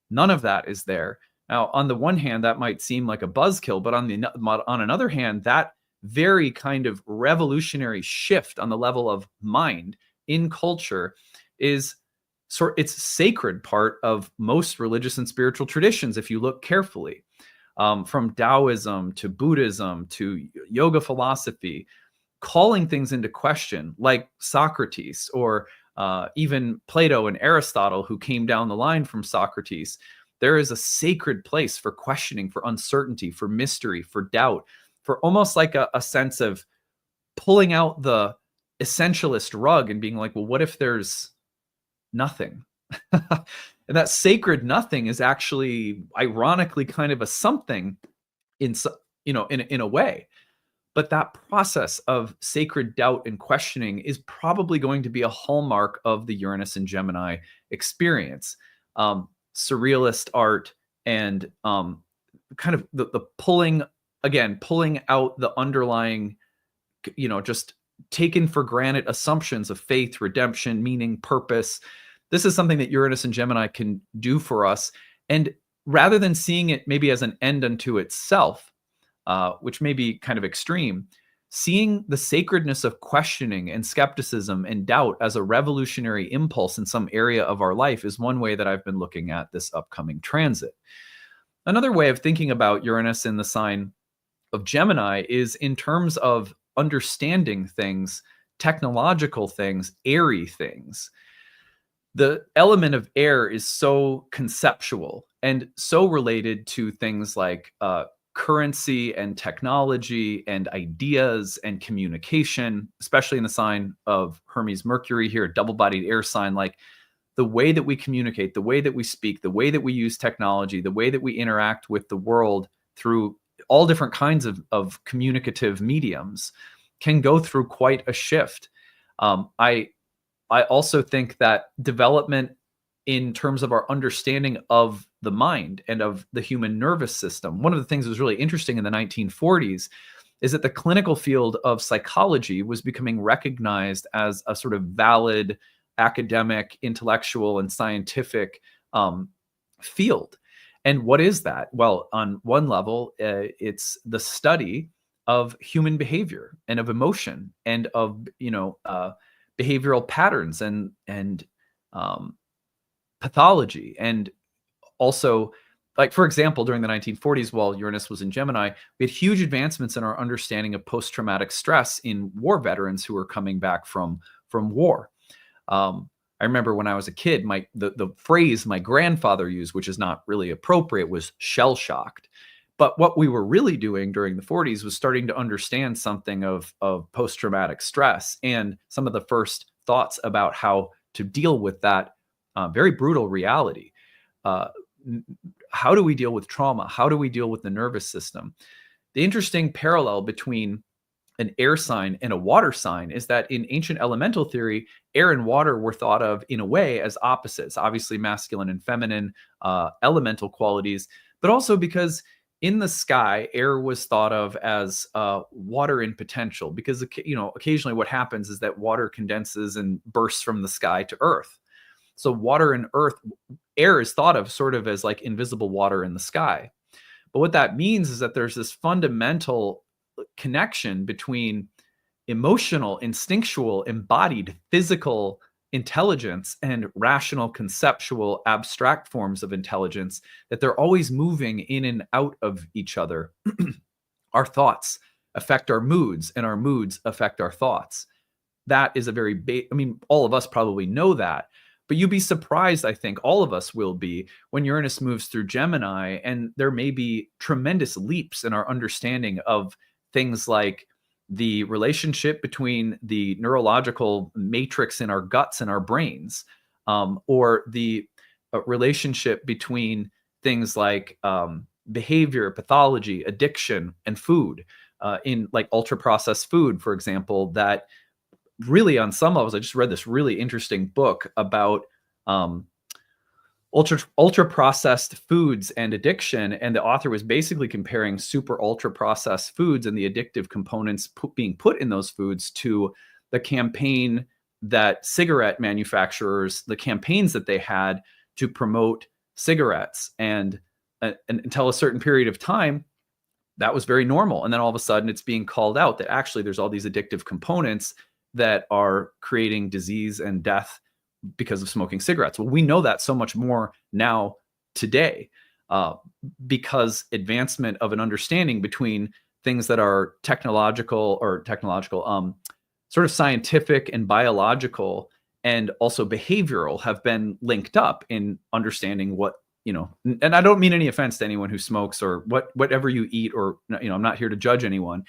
none of that is there? Now, on the one hand, that might seem like a buzzkill, but on another hand, that very kind of revolutionary shift on the level of mind in culture is it's a sacred part of most religious and spiritual traditions, if you look carefully, from Taoism to Buddhism to yoga philosophy, calling things into question, like Socrates or even Plato and Aristotle, who came down the line from Socrates. There is a sacred place for questioning, for uncertainty, for mystery, for doubt, for almost like a sense of pulling out the essentialist rug and being like, well, what if there's nothing? And that sacred nothing is actually, ironically, kind of a something in a way. But that process of sacred doubt and questioning is probably going to be a hallmark of the Uranus and Gemini experience. Surrealist art and kind of the pulling out the underlying, just taken for granted assumptions of faith, redemption, meaning, purpose. This is something that Uranus and Gemini can do for us. And rather than seeing it maybe as an end unto itself, which may be kind of extreme, seeing the sacredness of questioning and skepticism and doubt as a revolutionary impulse in some area of our life is one way that I've been looking at this upcoming transit. Another way of thinking about Uranus in the sign of Gemini is in terms of understanding things, technological things, airy things. The element of air is so conceptual and so related to things like currency and technology and ideas and communication, especially in the sign of Hermes Mercury here, a double-bodied air sign. Like, the way that we communicate, the way that we speak, the way that we use technology, the way that we interact with the world through all different kinds of communicative mediums can go through quite a shift. I also think that development in terms of our understanding of the mind and of the human nervous system, one of the things that was really interesting in the 1940s is that the clinical field of psychology was becoming recognized as a sort of valid academic, intellectual, and scientific field. And what is that? Well, on one level, it's the study of human behavior and of emotion and of behavioral patterns and pathology. And also, like, for example, during the 1940s, while Uranus was in Gemini, we had huge advancements in our understanding of post-traumatic stress in war veterans who were coming back from war. I remember when I was a kid, the phrase my grandfather used, which is not really appropriate, was shell-shocked. But what we were really doing during the 40s was starting to understand something of post-traumatic stress and some of the first thoughts about how to deal with that very brutal reality. How do we deal with trauma? How do we deal with the nervous system? The interesting parallel between an air sign and a water sign is that in ancient elemental theory, air and water were thought of in a way as opposites, obviously masculine and feminine elemental qualities, but also because in the sky, air was thought of as water in potential, because occasionally what happens is that water condenses and bursts from the sky to earth. So water and earth, air is thought of sort of as like invisible water in the sky. But what that means is that there's this fundamental connection between emotional, instinctual, embodied, physical intelligence and rational, conceptual, abstract forms of intelligence, that they're always moving in and out of each other. Our thoughts affect our moods, and our moods affect our thoughts. That is a very all of us probably know that. But you'd be surprised, I think, all of us will be, when Uranus moves through Gemini, and there may be tremendous leaps in our understanding of things like the relationship between the neurological matrix in our guts and our brains, or the relationship between things like behavior, pathology, addiction, and food, in like ultra-processed food, for example, that really on some levels, I just read this really interesting book about ultra-processed foods and addiction. And the author was basically comparing super ultra-processed foods and the addictive components being put in those foods to the campaign that cigarette manufacturers, the campaigns that they had to promote cigarettes. And until a certain period of time, that was very normal. And then all of a sudden it's being called out that actually there's all these addictive components that are creating disease and death because of smoking cigarettes. Well, we know that so much more now today, because advancement of an understanding between things that are technological, sort of scientific and biological, and also behavioral, have been linked up in understanding what, and I don't mean any offense to anyone who smokes or whatever you eat, or, I'm not here to judge anyone.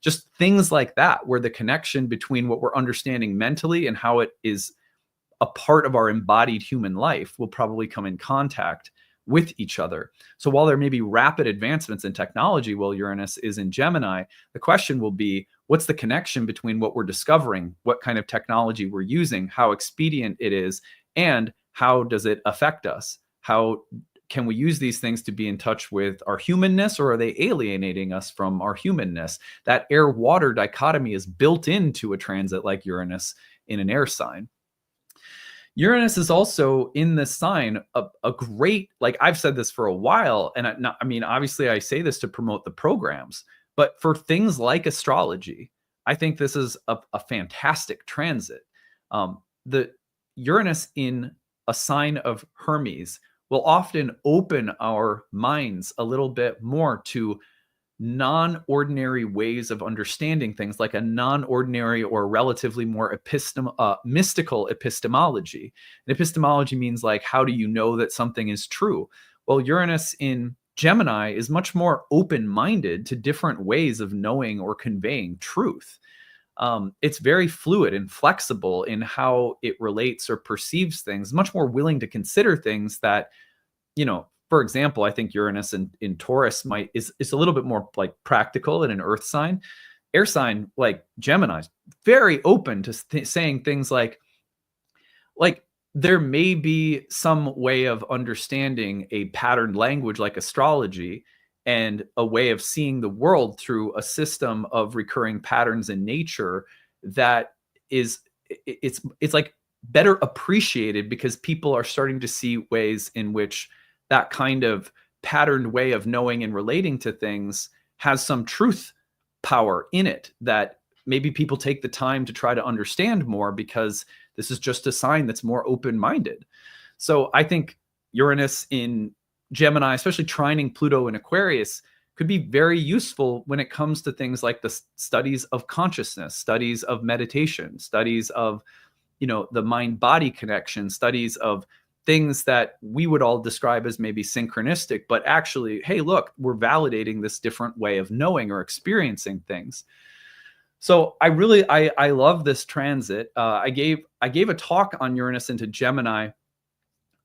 Just things like that, where the connection between what we're understanding mentally and how it is a part of our embodied human life will probably come in contact with each other. So while there may be rapid advancements in technology while Uranus is in Gemini, the question will be, what's the connection between what we're discovering, what kind of technology we're using, how expedient it is, and how does it affect us? How can we use these things to be in touch with our humanness, or are they alienating us from our humanness? That air-water dichotomy is built into a transit like Uranus in an air sign. Uranus is also in this sign a great, like I've said this for a while, and obviously I say this to promote the programs, but for things like astrology, I think this is a fantastic transit. The Uranus in a sign of Hermes will often open our minds a little bit more to non-ordinary ways of understanding things, like a non-ordinary or relatively more mystical epistemology. And epistemology means like, how do you know that something is true? Well, Uranus in Gemini is much more open-minded to different ways of knowing or conveying truth. It's very fluid and flexible in how it relates or perceives things, much more willing to consider things that, for example, I think Uranus in Taurus is a little bit more like practical in an earth sign. Air sign like Gemini is very open to saying things like there may be some way of understanding a patterned language like astrology and a way of seeing the world through a system of recurring patterns in nature that it's like better appreciated because people are starting to see ways in which that kind of patterned way of knowing and relating to things has some truth power in it that maybe people take the time to try to understand more because this is just a sign that's more open-minded. So I think Uranus in Gemini, especially trining Pluto in Aquarius, could be very useful when it comes to things like the studies of consciousness, studies of meditation, studies of, the mind-body connection, studies of things that we would all describe as maybe synchronistic, but actually, hey, look, we're validating this different way of knowing or experiencing things. So I love this transit. I gave a talk on Uranus into Gemini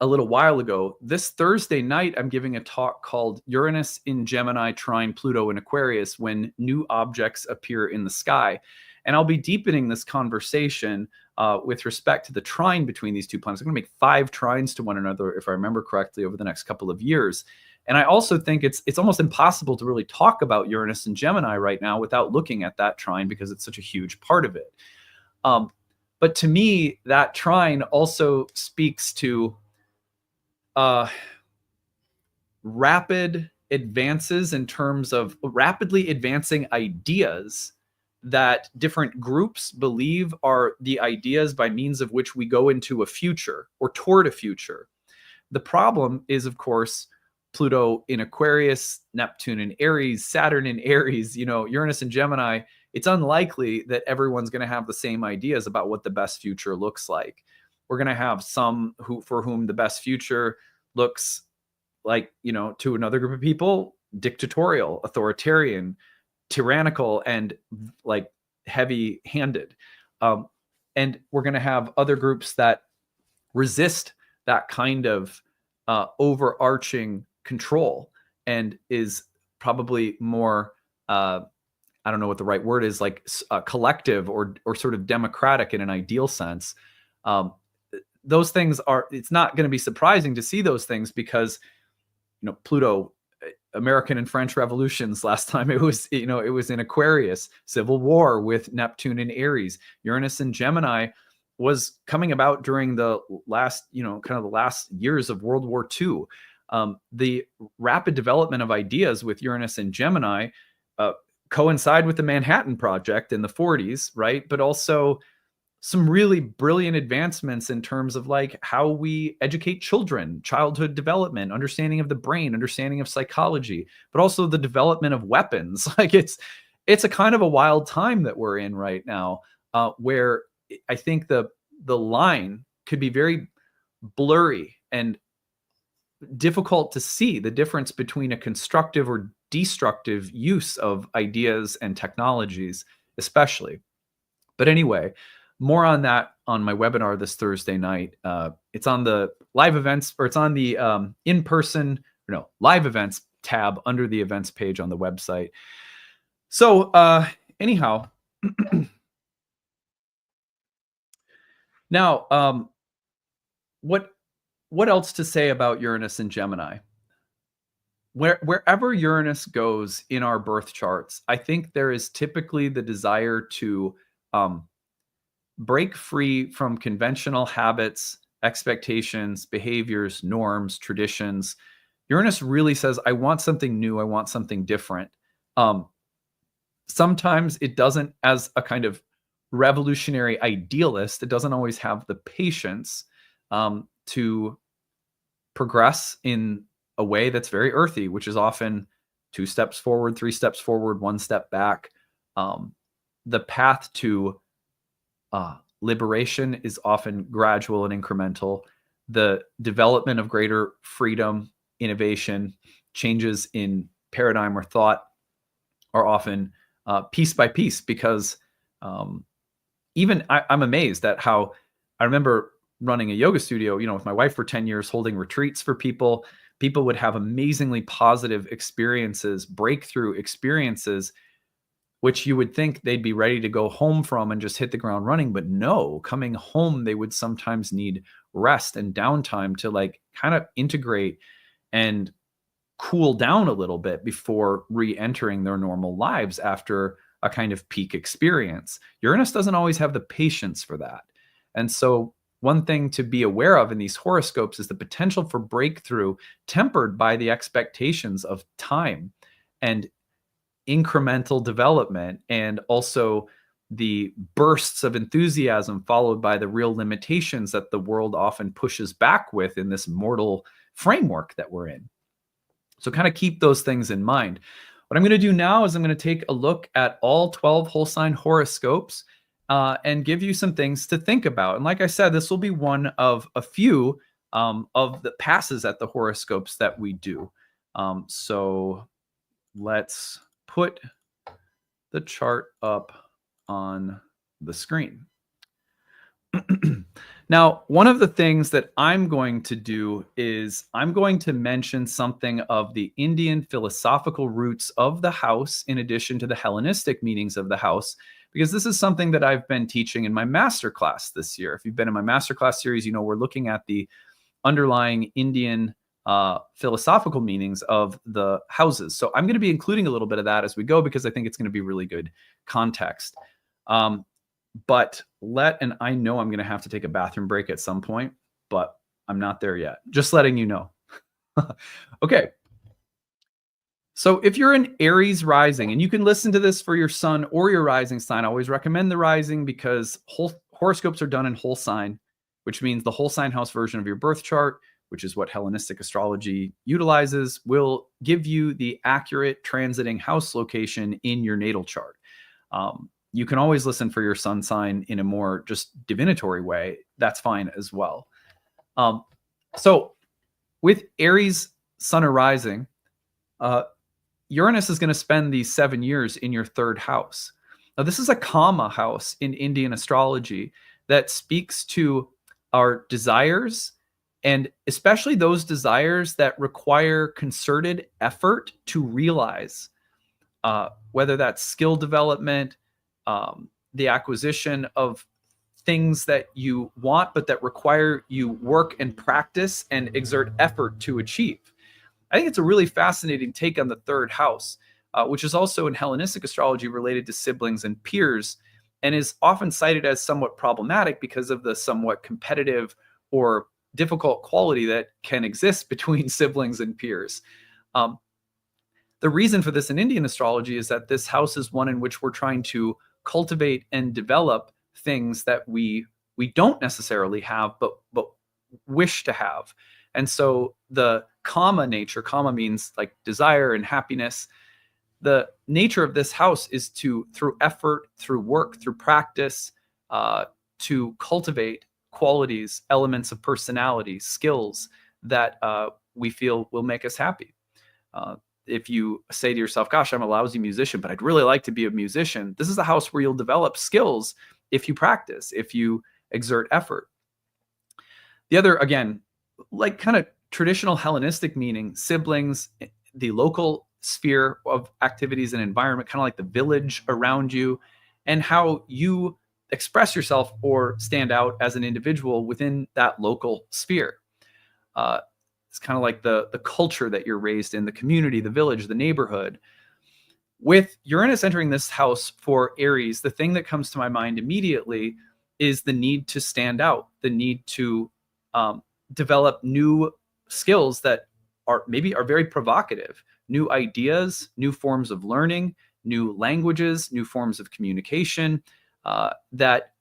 a little while ago. This Thursday night, I'm giving a talk called Uranus in Gemini trine Pluto in Aquarius when new objects appear in the sky. And I'll be deepening this conversation with respect to the trine between these two planets. I'm going to make 5 trines to one another, if I remember correctly, over the next couple of years. And I also think it's almost impossible to really talk about Uranus and Gemini right now without looking at that trine because it's such a huge part of it. But to me, that trine also speaks to rapid advances in terms of rapidly advancing ideas that different groups believe are the ideas by means of which we go into a future or toward a future. The problem is, of course, Pluto in Aquarius, Neptune in Aries, Saturn in Aries, Uranus in Gemini. It's unlikely that everyone's going to have the same ideas about what the best future looks like. We're going to have some for whom the best future looks like, to another group of people, dictatorial, authoritarian, tyrannical, and like heavy-handed. And we're going to have other groups that resist that kind of overarching control and is probably more, I don't know what the right word is, like collective or sort of democratic in an ideal sense. Those things it's not going to be surprising to see those things because, Pluto, American and French revolutions, last time it was in Aquarius, Civil War with Neptune in Aries, Uranus in Gemini was coming about during the last, kind of the last years of World War II. The rapid development of ideas with Uranus and Gemini coincide with the Manhattan Project in the 40s, right? But also some really brilliant advancements in terms of like how we educate children, childhood development, understanding of the brain, understanding of psychology, but also the development of weapons. Like it's a kind of a wild time that we're in right now, where I think the line could be very blurry and difficult to see the difference between a constructive or destructive use of ideas and technologies, especially. But anyway, more on that on my webinar this Thursday night. It's on the live events, or it's on the live events tab under the events page on the website. So anyhow, now what else to say about Uranus and Gemini? Wherever Uranus goes in our birth charts, I think there is typically the desire to break free from conventional habits, expectations, behaviors, norms, traditions. Uranus really says, I want something new. I want something different. Sometimes it doesn't, as a kind of revolutionary idealist, it doesn't always have the patience to progress in a way that's very earthy, which is often 2 steps forward, 3 steps forward, 1 step back. The path to liberation is often gradual and incremental. The development of greater freedom, innovation, changes in paradigm or thought are often piece by piece, because Even I'm amazed at how I remember running a yoga studio, with my wife for 10 years, holding retreats for people. People would have amazingly positive experiences, breakthrough experiences, which you would think they'd be ready to go home from and just hit the ground running. But no, coming home, they would sometimes need rest and downtime to like kind of integrate and cool down a little bit before re-entering their normal lives after a kind of peak experience. Uranus doesn't always have the patience for that. And so one thing to be aware of in these horoscopes is the potential for breakthrough tempered by the expectations of time and incremental development, and also the bursts of enthusiasm followed by the real limitations that the world often pushes back with in this mortal framework that we're in. So kind of keep those things in mind. What I'm going to do now is I'm going to take a look at all 12 whole sign horoscopes and give you some things to think about. And like I said, this will be one of a few of the passes at the horoscopes that we do. So let's put the chart up on the screen. Now, one of the things that I'm going to do is I'm going to mention something of the Indian philosophical roots of the house in addition to the Hellenistic meanings of the house, because this is something that I've been teaching in my masterclass this year. If you've been in my masterclass series, we're looking at the underlying Indian philosophical meanings of the houses. So I'm going to be including a little bit of that as we go, because I think it's going to be really good context. But I know I'm going to have to take a bathroom break at some point, but I'm not there yet. Just letting you know. Okay. So if you're an Aries rising, and you can listen to this for your sun or your rising sign, I always recommend the rising because horoscopes are done in whole sign, which means the whole sign house version of your birth chart, which is what Hellenistic astrology utilizes, will give you the accurate transiting house location in your natal chart. You can always listen for your sun sign in a more just divinatory way. That's fine as well. So with Aries sun or rising, Uranus is going to spend these 7 years in your third house. Now, this is a Kama house in Indian astrology that speaks to our desires, and especially those desires that require concerted effort to realize, whether that's skill development, the acquisition of things that you want, but that require you work and practice and exert effort to achieve. I think it's a really fascinating take on the third house, which is also in Hellenistic astrology related to siblings and peers, and is often cited as somewhat problematic because of the somewhat competitive or difficult quality that can exist between siblings and peers. The reason for this in Indian astrology is that this house is one in which we're trying to cultivate and develop things that we don't necessarily have, but wish to have. And so the Kama nature, Kama means like desire and happiness. The nature of this house is to, through effort, through work, through practice, to cultivate qualities, elements of personality, skills that we feel will make us happy. If you say to yourself, gosh, I'm a lousy musician, but I'd really like to be a musician, this is a house where you'll develop skills if you practice, if you exert effort. The other, again, like kind of traditional Hellenistic meaning, siblings, the local sphere of activities and environment, kind of like the village around you, and how you express yourself or stand out as an individual within that local sphere. It's kind of like the culture that you're raised in, the community, the village, the neighborhood. With Uranus entering this house for Aries, the thing that comes to my mind immediately is the need to stand out, the need to develop new skills that are very provocative, new ideas, new forms of learning, new languages, new forms of communication that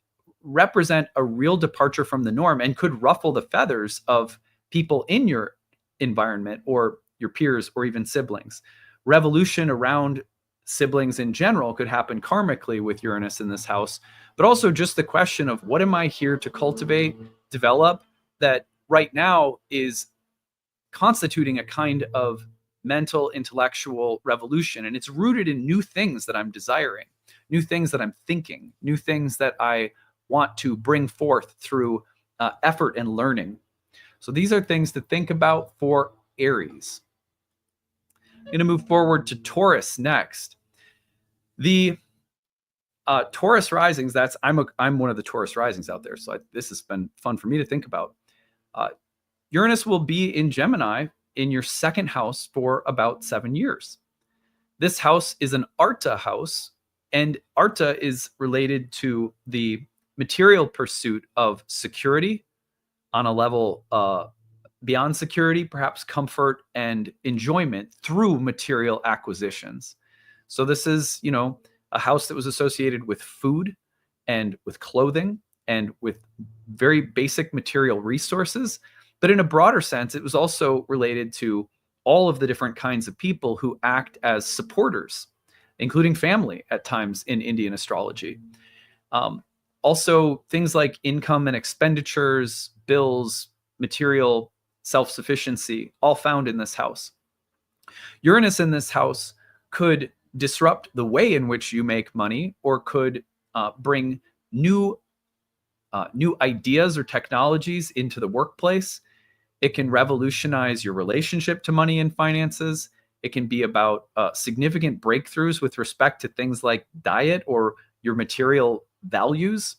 represent a real departure from the norm and could ruffle the feathers of people in your environment or your peers or even siblings. Revolution around siblings in general could happen karmically with Uranus in this house, but also just the question of what am I here to cultivate, develop, that right now is constituting a kind of mental, intellectual revolution. And it's rooted in new things that I'm desiring, new things that I'm thinking, new things that I want to bring forth through effort and learning. So these are things to think about for Aries. I'm going to move forward to Taurus next. The Taurus risings, I'm one of the Taurus risings out there, so this has been fun for me to think about. Uranus will be in Gemini in your second house for about 7 years. This house is an Arta house, and Arta is related to the material pursuit of security on a level beyond security, perhaps comfort and enjoyment through material acquisitions. So this is, a house that was associated with food and with clothing and with very basic material resources. But in a broader sense, it was also related to all of the different kinds of people who act as supporters, including family at times in Indian astrology. Also, things like income and expenditures, bills, material self-sufficiency, all found in this house. Uranus in this house could disrupt the way in which you make money, or could bring new ideas or technologies into the workplace. It can revolutionize your relationship to money and finances. It can be about significant breakthroughs with respect to things like diet or your material values.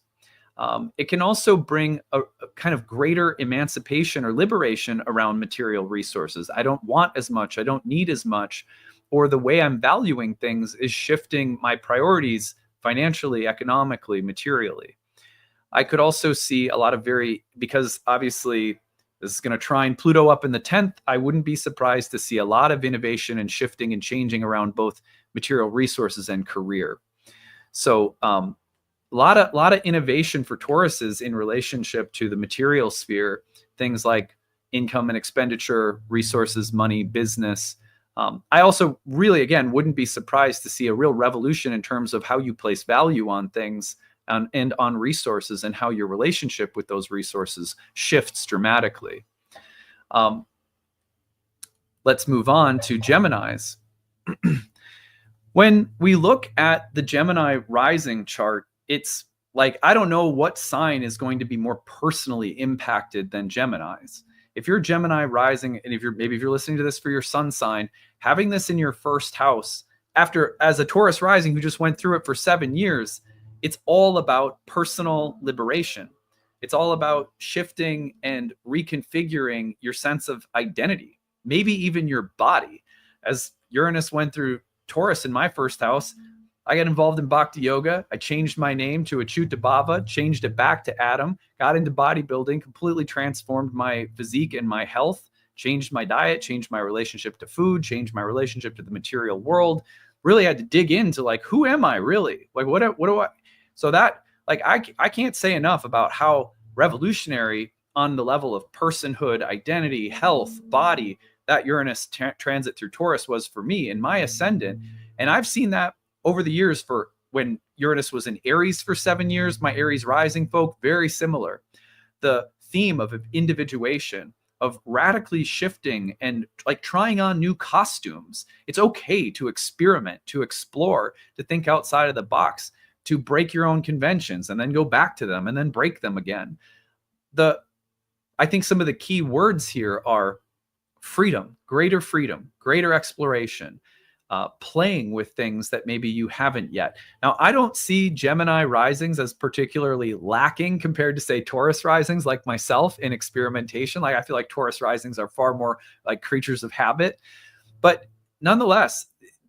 It can also bring a kind of greater emancipation or liberation around material resources. I don't want as much, I don't need as much, or the way I'm valuing things is shifting my priorities financially, economically, materially. I could also see a lot of because obviously this is going to trine Pluto up in the 10th, I wouldn't be surprised to see a lot of innovation and shifting and changing around both material resources and career. So a lot of innovation for Tauruses in relationship to the material sphere, things like income and expenditure, resources, money, business. I also really, again, wouldn't be surprised to see a real revolution in terms of how you place value on things and on resources, and how your relationship with those resources shifts dramatically. Let's move on to Geminis. When we look at the Gemini rising chart, it's like, I don't know what sign is going to be more personally impacted than Geminis. If you're Gemini rising, and if you're listening to this for your sun sign, having this in your first house as a Taurus rising who just went through it for 7 years, it's all about personal liberation. It's all about shifting and reconfiguring your sense of identity, maybe even your body. As Uranus went through Taurus in my first house, I got involved in Bhakti Yoga. I changed my name to Achyutabhava, changed it back to Adam, got into bodybuilding, completely transformed my physique and my health, changed my diet, changed my relationship to food, changed my relationship to the material world. Really had to dig into, like, who am I really? Like, what do I? So that, like, I can't say enough about how revolutionary on the level of personhood, identity, health, body, that Uranus transit through Taurus was for me in my ascendant. And I've seen that over the years for when Uranus was in Aries for 7 years, my Aries rising folk, very similar. The theme of individuation, of radically shifting and like trying on new costumes. It's okay to experiment, to explore, to think outside of the box, to break your own conventions and then go back to them and then break them again. I think some of the key words here are freedom, greater exploration, playing with things that maybe you haven't yet. Now, I don't see Gemini risings as particularly lacking compared to, say, Taurus risings like myself in experimentation. Like, I feel like Taurus risings are far more like creatures of habit. But nonetheless,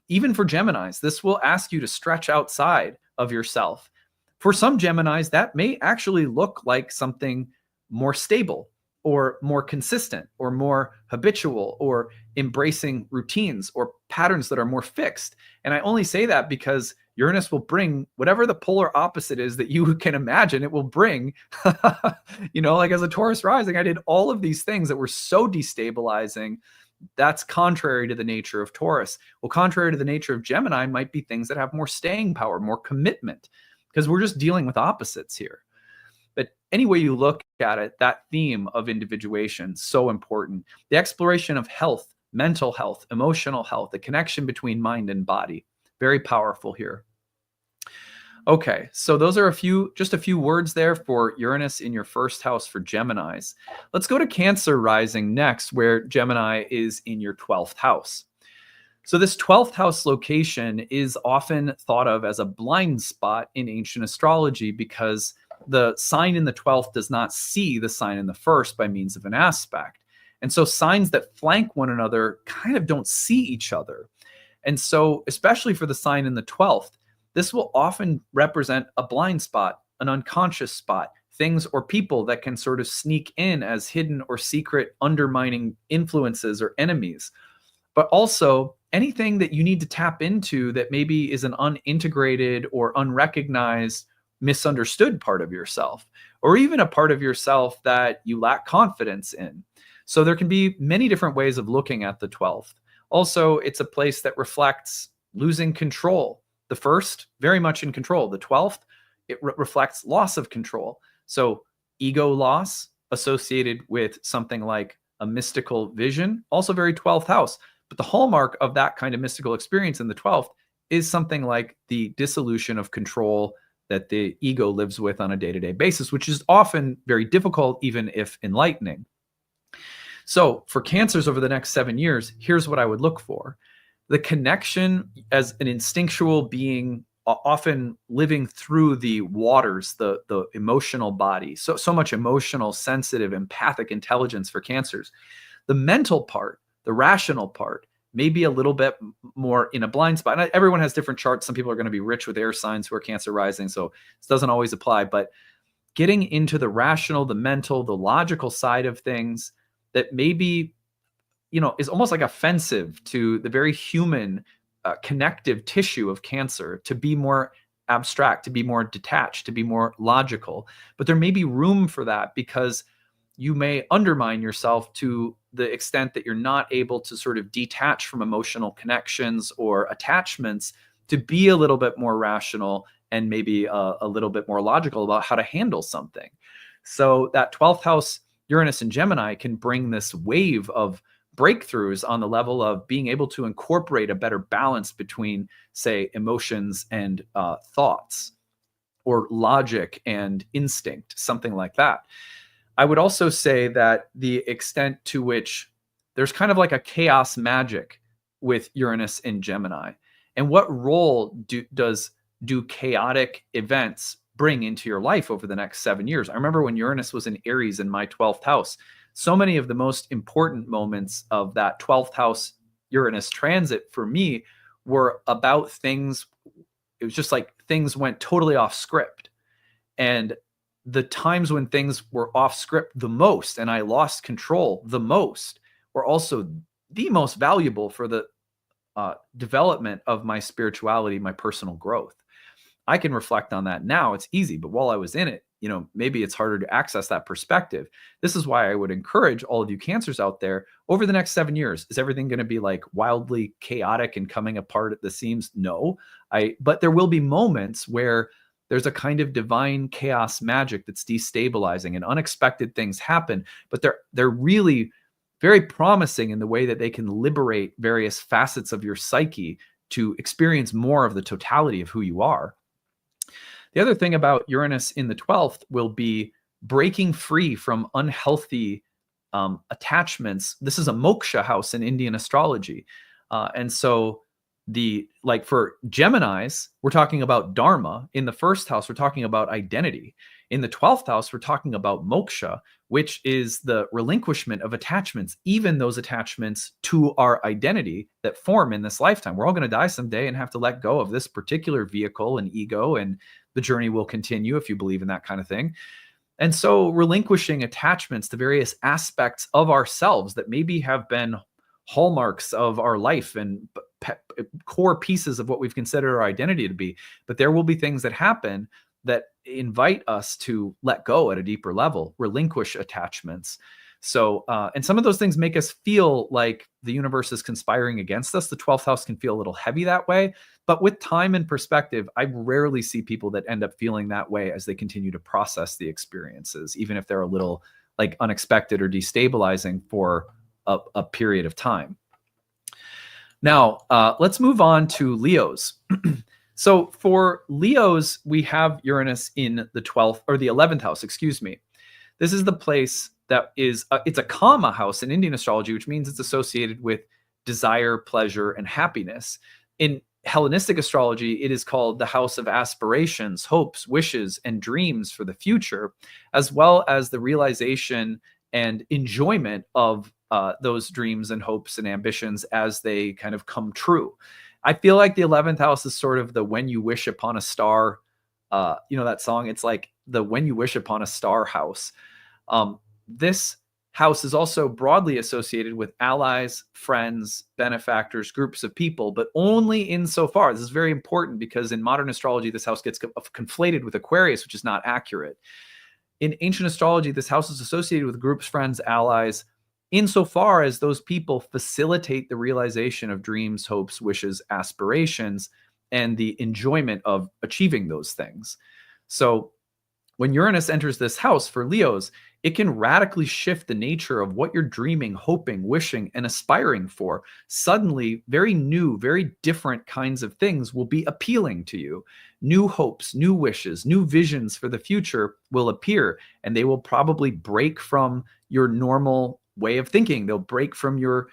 even for Geminis, this will ask you to stretch outside of yourself. For some Geminis, that may actually look like something more stable or more consistent or more habitual, or embracing routines or patterns that are more fixed. And I only say that because Uranus will bring whatever the polar opposite is that you can imagine it will bring. Like as a Taurus rising, I did all of these things that were so destabilizing. That's contrary to the nature of Taurus. Well, contrary to the nature of Gemini might be things that have more staying power, more commitment, because we're just dealing with opposites here. But any way you look at it, that theme of individuation, so important. The exploration of health, mental health, emotional health, the connection between mind and body, very powerful here. Okay, so those are just a few words there for Uranus in your first house for Geminis. Let's go to Cancer rising next, where Gemini is in your 12th house. So this 12th house location is often thought of as a blind spot in ancient astrology because the sign in the 12th does not see the sign in the first by means of an aspect. And so signs that flank one another kind of don't see each other. And so, especially for the sign in the 12th, this will often represent a blind spot, an unconscious spot, things or people that can sort of sneak in as hidden or secret undermining influences or enemies. But also anything that you need to tap into that maybe is an unintegrated or unrecognized, misunderstood part of yourself, or even a part of yourself that you lack confidence in. So there can be many different ways of looking at the 12th. Also, it's a place that reflects losing control. The first, very much in control. The 12th, it reflects loss of control. So ego loss associated with something like a mystical vision, also very 12th house. But the hallmark of that kind of mystical experience in the 12th is something like the dissolution of control that the ego lives with on a day-to-day basis, which is often very difficult, even if enlightening. So for Cancers over the next 7 years, here's what I would look for. The connection as an instinctual being, often living through the waters, the emotional body, so much emotional, sensitive, empathic intelligence for Cancers. The mental part, the rational part, may be a little bit more in a blind spot. And everyone has different charts. Some people are going to be rich with air signs who are Cancer rising, so this doesn't always apply. But getting into the rational, the mental, the logical side of things that maybe is almost like offensive to the very human connective tissue of Cancer, to be more abstract, to be more detached, to be more logical. But there may be room for that because you may undermine yourself to the extent that you're not able to sort of detach from emotional connections or attachments to be a little bit more rational and maybe a little bit more logical about how to handle something. So that 12th house Uranus and Gemini can bring this wave of breakthroughs on the level of being able to incorporate a better balance between, say, emotions and thoughts, or logic and instinct, something like that. I would also say that the extent to which there's kind of like a chaos magic with Uranus in Gemini, and what role do chaotic events bring into your life over the next 7 years? I remember when Uranus was in Aries in my 12th house, so many of the most important moments of that 12th house Uranus transit for me were about things. It was just like things went totally off script. And the times when things were off script the most and I lost control the most were also the most valuable for the development of my spirituality, my personal growth. I can reflect on that now. It's easy, but while I was in it, maybe it's harder to access that perspective. This is why I would encourage all of you Cancers out there over the next 7 years. Is everything going to be like wildly chaotic and coming apart at the seams? No, but there will be moments where there's a kind of divine chaos magic that's destabilizing and unexpected things happen, but they're really very promising in the way that they can liberate various facets of your psyche to experience more of the totality of who you are. The other thing about Uranus in the 12th will be breaking free from unhealthy attachments. This is a moksha house in Indian astrology. And so for Geminis, we're talking about dharma. In the first house, we're talking about identity. In the 12th house, we're talking about moksha, which is the relinquishment of attachments, even those attachments to our identity that form in this lifetime. We're all going to die someday and have to let go of this particular vehicle and ego, and the journey will continue if you believe in that kind of thing. And so relinquishing attachments to various aspects of ourselves that maybe have been hallmarks of our life and core pieces of what we've considered our identity to be. But there will be things that happen that invite us to let go at a deeper level, relinquish attachments. So, and some of those things make us feel like the universe is conspiring against us. The 12th house can feel a little heavy that way, but with time and perspective, I rarely see people that end up feeling that way as they continue to process the experiences, even if they're a little like unexpected or destabilizing for a period of time. Now, let's move on to Leos. So for Leos, we have Uranus in the 12th or the 11th house, excuse me. This is the place that is, it's a Kama house in Indian astrology, which means it's associated with desire, pleasure, and happiness. In Hellenistic astrology, it is called the house of aspirations, hopes, wishes, and dreams for the future, as well as the realization and enjoyment of those dreams and hopes and ambitions as they kind of come true. I feel like the 11th house is sort of the when you wish upon a star, you know, that song, it's like the when you wish upon a star house. This house is also broadly associated with allies, friends, benefactors, groups of people, but only insofar. This is very important because in modern astrology, this house gets conflated with Aquarius, which is not accurate. In ancient astrology, this house is associated with groups, friends, allies, insofar as those people facilitate the realization of dreams, hopes, wishes, aspirations, and the enjoyment of achieving those things. So when Uranus enters this house for Leos, it can radically shift the nature of what you're dreaming, hoping, wishing, and aspiring for. Suddenly, very new, very different kinds of things will be appealing to you. New hopes, new wishes, new visions for the future will appear, and they will probably break from your normal way of thinking. They'll break from your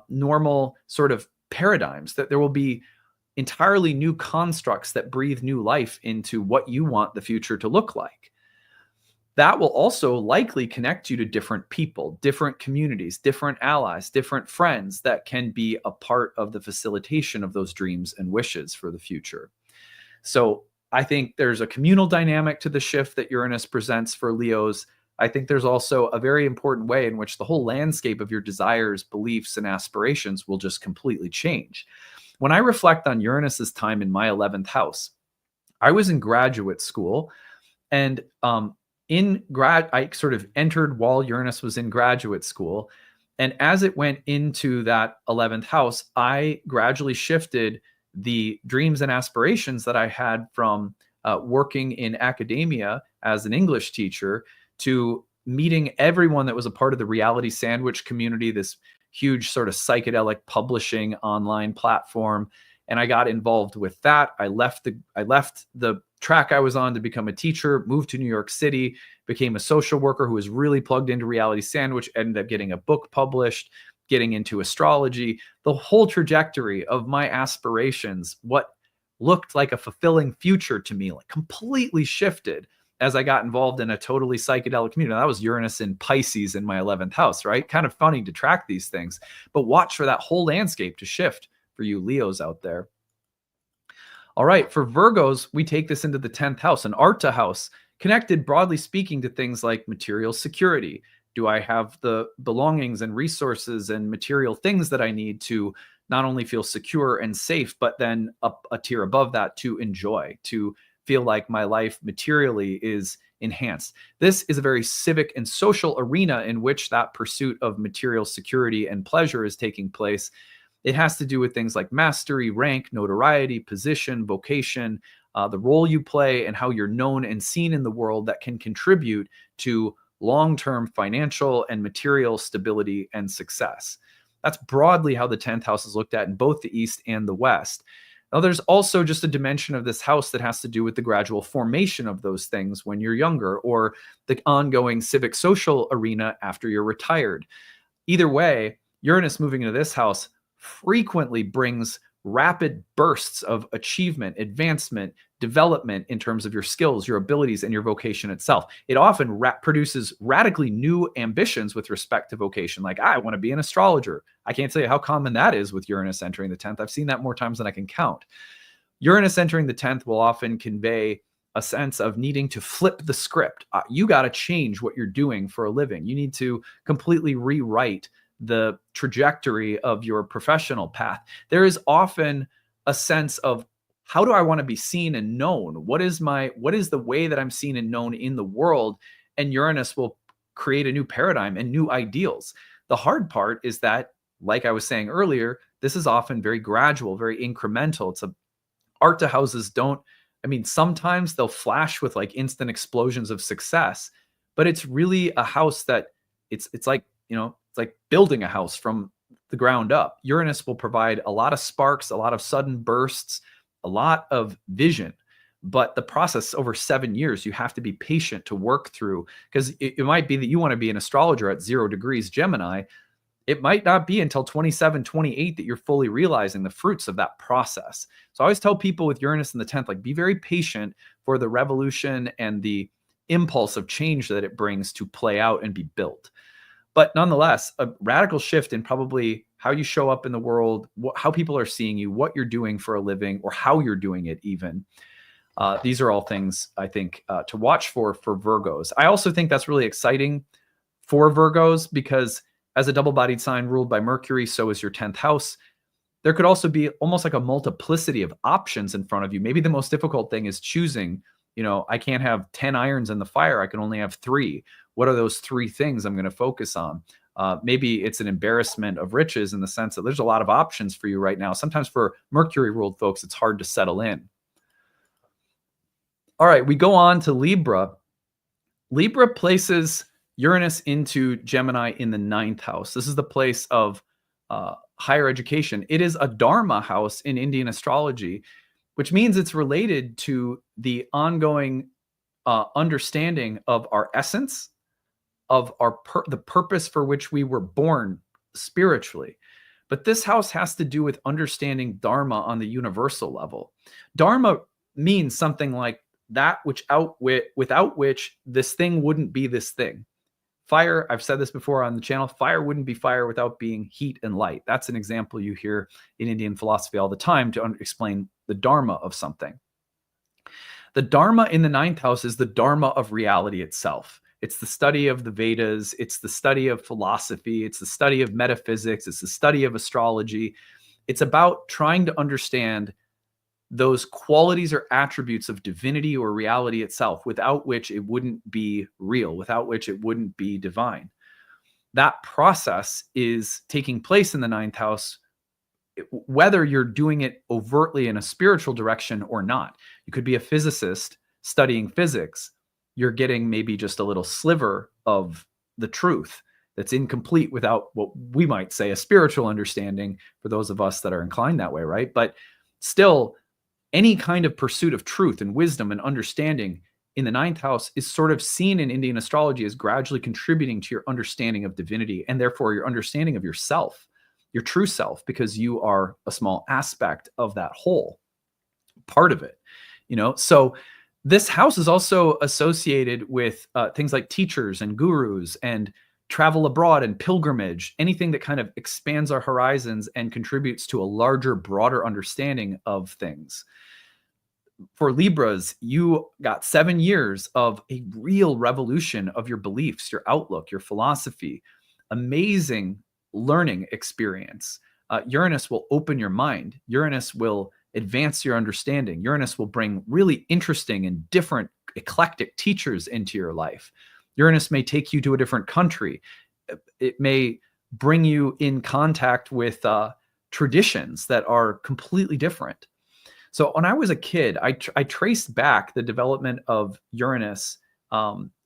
normal sort of paradigms, that there will be entirely new constructs that breathe new life into what you want the future to look like. That will also likely connect you to different people, different communities, different allies, different friends that can be a part of the facilitation of those dreams and wishes for the future. So I think there's a communal dynamic to the shift that Uranus presents for Leos. I think there's also a very important way in which the whole landscape of your desires, beliefs, and aspirations will just completely change. When I reflect on Uranus's time in my 11th house, I was in graduate school, and I sort of entered while Uranus was in graduate school. And as it went into that 11th house, I gradually shifted the dreams and aspirations that I had from working in academia as an English teacher to meeting everyone that was a part of the Reality Sandwich community, this huge sort of psychedelic publishing online platform. And I got involved with that. I left the track I was on to become a teacher, moved to New York City, became a social worker who was really plugged into Reality Sandwich, ended up getting a book published, getting into astrology. The whole trajectory of my aspirations, what looked like a fulfilling future to me, like completely shifted as I got involved in a totally psychedelic community. Now, that was Uranus in Pisces in my 11th house, right? Kind of funny to track these things, but watch for that whole landscape to shift for you Leos out there. All right, for Virgos, we take this into the 10th house, an Arta house, connected broadly speaking to things like material security. Do I have the belongings and resources and material things that I need to not only feel secure and safe, but then up a tier above that to enjoy, to feel like my life materially is enhanced. This is a very civic and social arena in which that pursuit of material security and pleasure is taking place. It has to do with things like mastery, rank, notoriety, position, vocation, the role you play, and how you're known and seen in the world that can contribute to long-term financial and material stability and success. That's broadly how the 10th house is looked at in both the East and the West. Now, there's also just a dimension of this house that has to do with the gradual formation of those things when you're younger, or the ongoing civic social arena after you're retired. Either way, Uranus moving into this house frequently brings rapid bursts of achievement, advancement, development in terms of your skills, your abilities, and your vocation itself. It often produces radically new ambitions with respect to vocation. Like, I want to be an astrologer. I can't tell you how common that is with Uranus entering the 10th. I've seen that more times than I can count. Uranus entering the 10th will often convey a sense of needing to flip the script. You got to change what you're doing for a living. You need to completely rewrite the trajectory of your professional path. There is often a sense of, how do I want to be seen and known? What is the way that I'm seen and known in the world? And Uranus will create a new paradigm and new ideals. The hard part is that, like I was saying earlier, this is often very gradual, very incremental. Arta houses sometimes they'll flash with like instant explosions of success, but it's really a house that it's like, it's like building a house from the ground up. Uranus will provide a lot of sparks, a lot of sudden bursts, a lot of vision. But the process over 7 years, you have to be patient to work through, because it might be that you want to be an astrologer at 0 degrees Gemini. It might not be until 27, 28 that you're fully realizing the fruits of that process. So I always tell people with Uranus in the 10th, like, be very patient for the revolution and the impulse of change that it brings to play out and be built. But nonetheless, a radical shift in probably how you show up in the world, how people are seeing you, what you're doing for a living, or how you're doing it even. These are all things I think to watch for Virgos. I also think that's really exciting for Virgos, because as a double-bodied sign ruled by Mercury, so is your 10th house. There could also be almost like a multiplicity of options in front of you. Maybe the most difficult thing is choosing, I can't have 10 irons in the fire. I can only have 3. What are those 3 things I'm going to focus on? Maybe it's an embarrassment of riches in the sense that there's a lot of options for you right now. Sometimes for Mercury-ruled folks, it's hard to settle in. All right, we go on to Libra. Libra places Uranus into Gemini in the 9th house. This is the place of higher education. It is a Dharma house in Indian astrology, which means it's related to the ongoing understanding of our essence, of the purpose for which we were born spiritually. But this house has to do with understanding Dharma on the universal level. Dharma means something like that without which this thing wouldn't be this thing. Fire, I've said this before on the channel, fire wouldn't be fire without being heat and light. That's an example you hear in Indian philosophy all the time to explain the Dharma of something. The Dharma in the 9th house is the Dharma of reality itself. It's the study of the Vedas. It's the study of philosophy. It's the study of metaphysics. It's the study of astrology. It's about trying to understand those qualities or attributes of divinity or reality itself, without which it wouldn't be real, without which it wouldn't be divine. That process is taking place in the 9th house, whether you're doing it overtly in a spiritual direction or not. You could be a physicist studying physics. You're getting maybe just a little sliver of the truth that's incomplete without what we might say a spiritual understanding for those of us that are inclined that way, right? But still, any kind of pursuit of truth and wisdom and understanding in the 9th house is sort of seen in Indian astrology as gradually contributing to your understanding of divinity, and therefore your understanding of yourself, your true self, because you are a small aspect of that whole, part of it, So this house is also associated with things like teachers and gurus and travel abroad and pilgrimage, anything that kind of expands our horizons and contributes to a larger, broader understanding of things. For Libras, you got 7 years of a real revolution of your beliefs, your outlook, your philosophy, amazing learning experience. Uranus will open your mind. Uranus will advance your understanding. Uranus will bring really interesting and different eclectic teachers into your life. Uranus may take you to a different country. It may bring you in contact with traditions that are completely different. So when I was a kid, I traced back the development of Uranus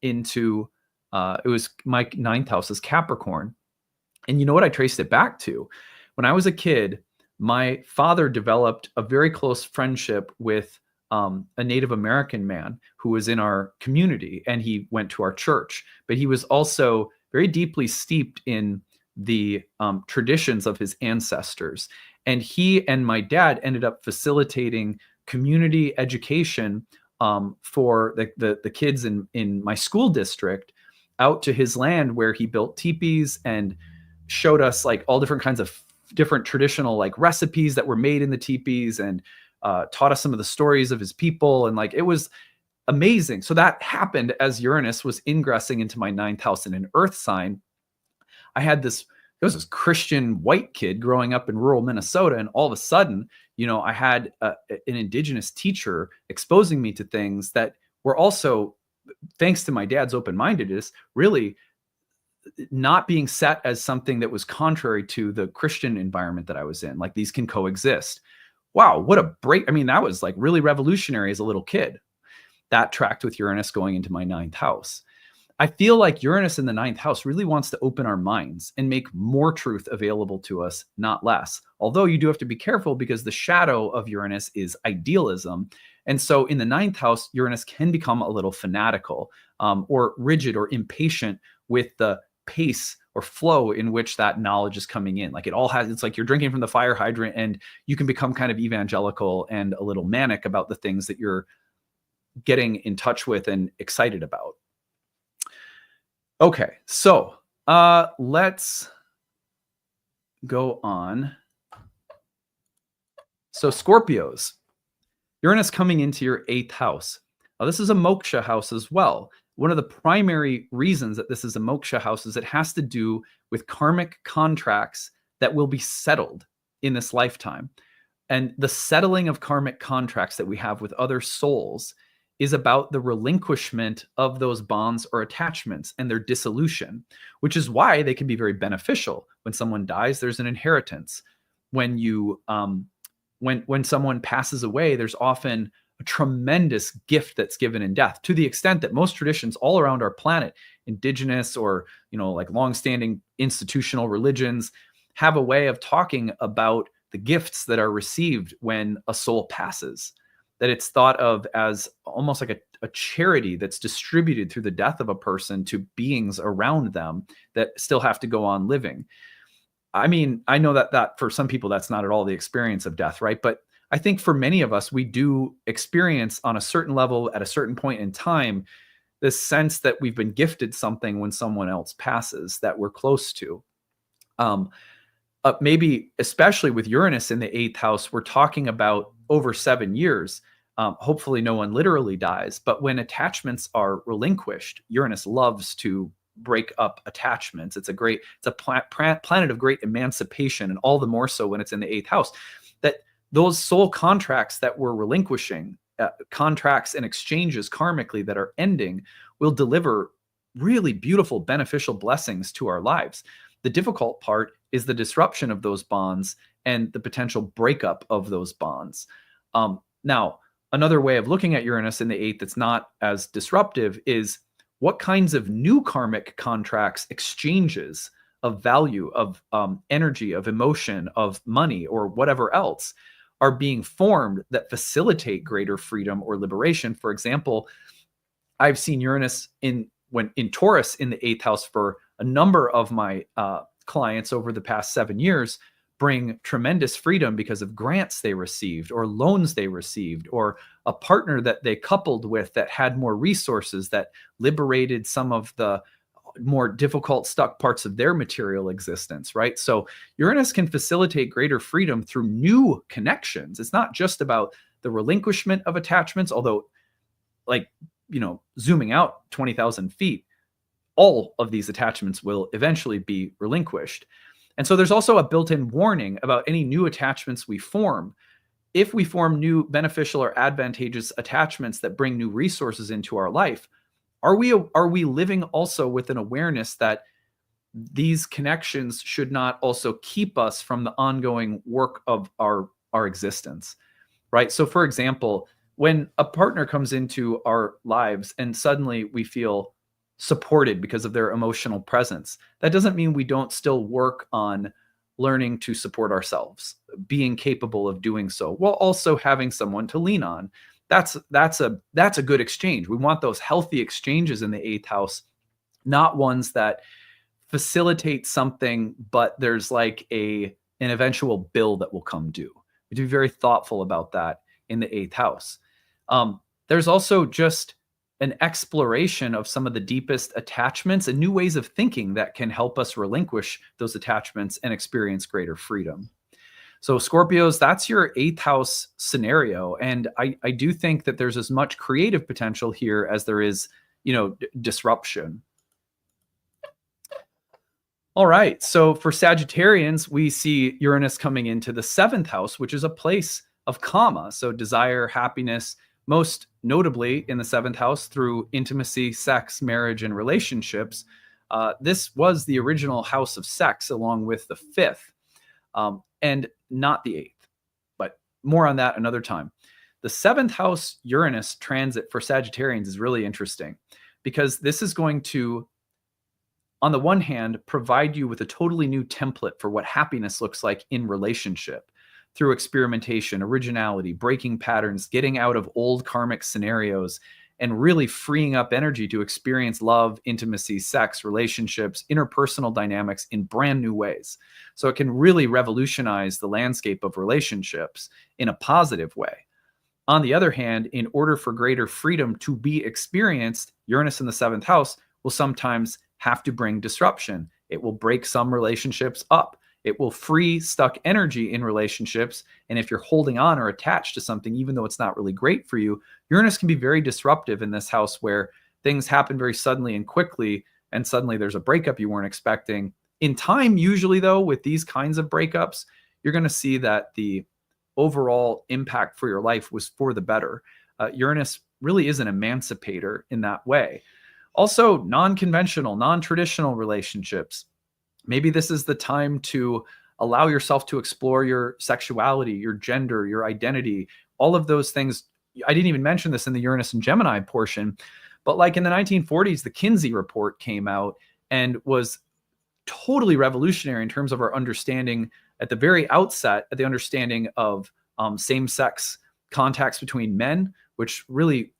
into, it was my 9th house is Capricorn. And you know what I traced it back to? When I was a kid, my father developed a very close friendship with a Native American man who was in our community, and he went to our church, but he was also very deeply steeped in the traditions of his ancestors. And he and my dad ended up facilitating community education for the kids in my school district out to his land, where he built teepees and showed us like all different kinds of different traditional like recipes that were made in the teepees, and taught us some of the stories of his people. And like, it was amazing. So that happened as Uranus was ingressing into my 9th house in an earth sign. There was this Christian white kid growing up in rural Minnesota. And all of a sudden, I had an indigenous teacher exposing me to things that were also, thanks to my dad's open-mindedness, really not being set as something that was contrary to the Christian environment that I was in. Like, these can coexist. Wow, what a break. I mean, that was like really revolutionary as a little kid. That tracked with Uranus going into my 9th house. I feel like Uranus in the 9th house really wants to open our minds and make more truth available to us, not less. Although you do have to be careful because the shadow of Uranus is idealism. And so in the 9th house, Uranus can become a little fanatical or rigid or impatient with the pace or flow in which that knowledge is coming in. Like it's like you're drinking from the fire hydrant, and you can become kind of evangelical and a little manic about the things that you're getting in touch with and excited about. Okay, so let's go on. So Scorpios, Uranus coming into your 8th house. Now, this is a moksha house as well. One of the primary reasons that this is a moksha house is it has to do with karmic contracts that will be settled in this lifetime. And the settling of karmic contracts that we have with other souls is about the relinquishment of those bonds or attachments and their dissolution, which is why they can be very beneficial. When someone dies, there's an inheritance. When you when someone passes away, there's often a tremendous gift that's given in death, to the extent that most traditions all around our planet, indigenous or like longstanding institutional religions, have a way of talking about the gifts that are received when a soul passes. That it's thought of as almost like a charity that's distributed through the death of a person to beings around them that still have to go on living. I mean, I know that for some people, that's not at all the experience of death, right? But I think for many of us, we do experience on a certain level at a certain point in time, this sense that we've been gifted something when someone else passes that we're close to. Maybe especially with Uranus in the 8th house, we're talking about over 7 years. Hopefully no one literally dies, but when attachments are relinquished, Uranus loves to break up attachments. It's a planet of great emancipation, and all the more so when it's in the 8th house. That those soul contracts that we're relinquishing, contracts and exchanges karmically that are ending, will deliver really beautiful, beneficial blessings to our lives. The difficult part is the disruption of those bonds and the potential breakup of those bonds. Now, another way of looking at Uranus in the 8th that's not as disruptive is what kinds of new karmic contracts, exchanges of value, of energy, of emotion, of money, or whatever else are being formed that facilitate greater freedom or liberation. For example, I've seen Uranus in Taurus in the 8th house for a number of my clients over the past 7 years, bring tremendous freedom because of grants they received or loans they received, or a partner that they coupled with that had more resources that liberated some of the more difficult stuck parts of their material existence, right? So Uranus can facilitate greater freedom through new connections. It's not just about the relinquishment of attachments, although zooming out 20,000 feet, all of these attachments will eventually be relinquished. And so there's also a built-in warning about any new attachments we form. If we form new beneficial or advantageous attachments that bring new resources into our life, are we living also with an awareness that these connections should not also keep us from the ongoing work of our existence, right? So for example, when a partner comes into our lives and suddenly we feel supported because of their emotional presence, that doesn't mean we don't still work on learning to support ourselves, being capable of doing so, while also having someone to lean on. That's a good exchange. We want those healthy exchanges in the 8th house, not ones that facilitate something, but there's like an eventual bill that will come due. We have to be very thoughtful about that in the 8th house. There's also just an exploration of some of the deepest attachments and new ways of thinking that can help us relinquish those attachments and experience greater freedom. So Scorpios, that's your 8th house scenario. And I do think that there's as much creative potential here as there is, disruption. All right. So for Sagittarians, we see Uranus coming into the 7th house, which is a place of karma. So desire, happiness, most notably in the 7th house through intimacy, sex, marriage, and relationships. This was the original house of sex along with the 5th, and not the 8th, but more on that another time. The 7th house Uranus transit for Sagittarians is really interesting because this is going to, on the one hand, provide you with a totally new template for what happiness looks like in relationship through experimentation, originality, breaking patterns, getting out of old karmic scenarios, and really freeing up energy to experience love, intimacy, sex, relationships, interpersonal dynamics in brand new ways. So it can really revolutionize the landscape of relationships in a positive way. On the other hand, in order for greater freedom to be experienced, Uranus in the 7th house will sometimes have to bring disruption. It will break some relationships up. It will free stuck energy in relationships. And if you're holding on or attached to something, even though it's not really great for you, Uranus can be very disruptive in this house where things happen very suddenly and quickly, and suddenly there's a breakup you weren't expecting. In time, usually though, with these kinds of breakups, you're going to see that the overall impact for your life was for the better. Uranus really is an emancipator in that way. Also, non-conventional, non-traditional relationships. Maybe this is the time to allow yourself to explore your sexuality, your gender, your identity, all of those things. I didn't even mention this in the Uranus and Gemini portion, but like in the 1940s, the Kinsey report came out and was totally revolutionary in terms of our understanding at the very outset, at the understanding of same-sex contacts between men, which really,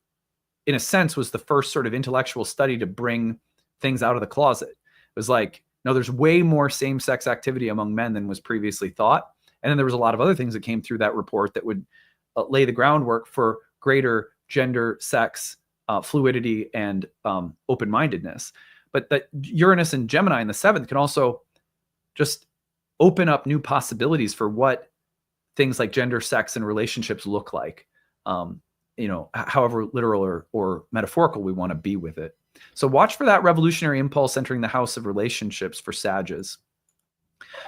in a sense, was the first sort of intellectual study to bring things out of the closet. It was like, no, there's way more same-sex activity among men than was previously thought. And then there was a lot of other things that came through that report that would lay the groundwork for greater gender, sex, fluidity, and open-mindedness. But that Uranus and Gemini in the 7th can also just open up new possibilities for what things like gender, sex, and relationships look like, however literal or metaphorical we want to be with it. So watch for that revolutionary impulse entering the house of relationships for Sages.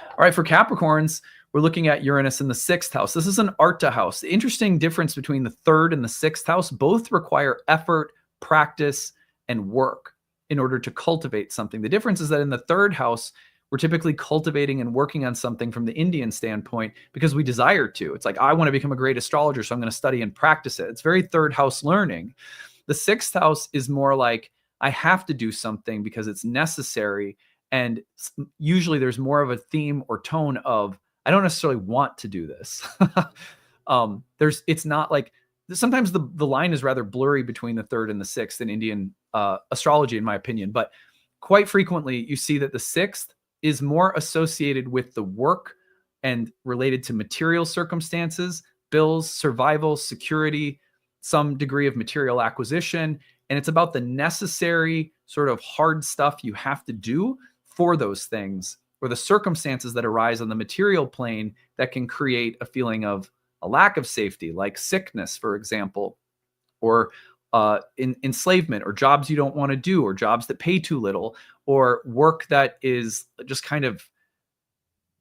All right, for Capricorns, we're looking at Uranus in the 6th house. This is an Arta house. The interesting difference between the 3rd and the 6th house, both require effort, practice, and work in order to cultivate something. The difference is that in the 3rd house, we're typically cultivating and working on something from the Indian standpoint because we desire to. It's like, I want to become a great astrologer, so I'm going to study and practice it. It's very 3rd house learning. The 6th house is more like, I have to do something because it's necessary. And usually there's more of a theme or tone of, I don't necessarily want to do this. It's not like, sometimes the line is rather blurry between the 3rd and the 6th in Indian astrology, in my opinion. But quite frequently you see that the 6th is more associated with the work and related to material circumstances, bills, survival, security, some degree of material acquisition. And it's about the necessary sort of hard stuff you have to do for those things, or the circumstances that arise on the material plane that can create a feeling of a lack of safety, like sickness, for example, or enslavement, or jobs you don't want to do, or jobs that pay too little, or work that is just kind of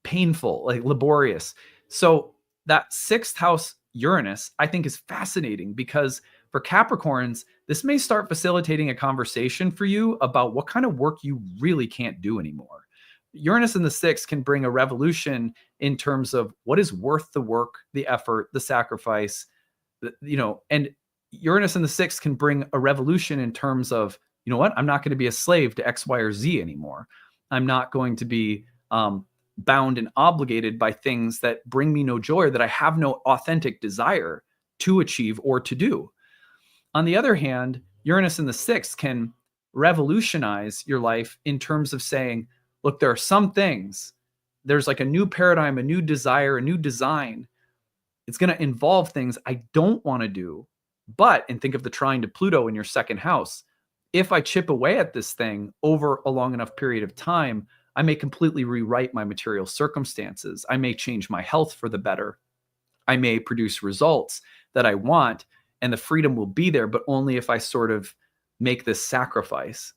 painful, like laborious. So that 6th house Uranus, I think, is fascinating because for Capricorns, this may start facilitating a conversation for you about what kind of work you really can't do anymore. Uranus in the 6th can bring a revolution in terms of what is worth the work, the effort, the sacrifice, and Uranus in the 6th can bring a revolution in terms of, you know what, I'm not going to be a slave to X, Y, or Z anymore. I'm not going to be bound and obligated by things that bring me no joy, or that I have no authentic desire to achieve or to do. On the other hand, Uranus in the 6th can revolutionize your life in terms of saying, look, there are some things, there's like a new paradigm, a new desire, a new design. It's going to involve things I don't want to do. But, and think of the trine to Pluto in your 2nd house, if I chip away at this thing over a long enough period of time, I may completely rewrite my material circumstances. I may change my health for the better. I may produce results that I want, and the freedom will be there, but only if I sort of make this sacrifice.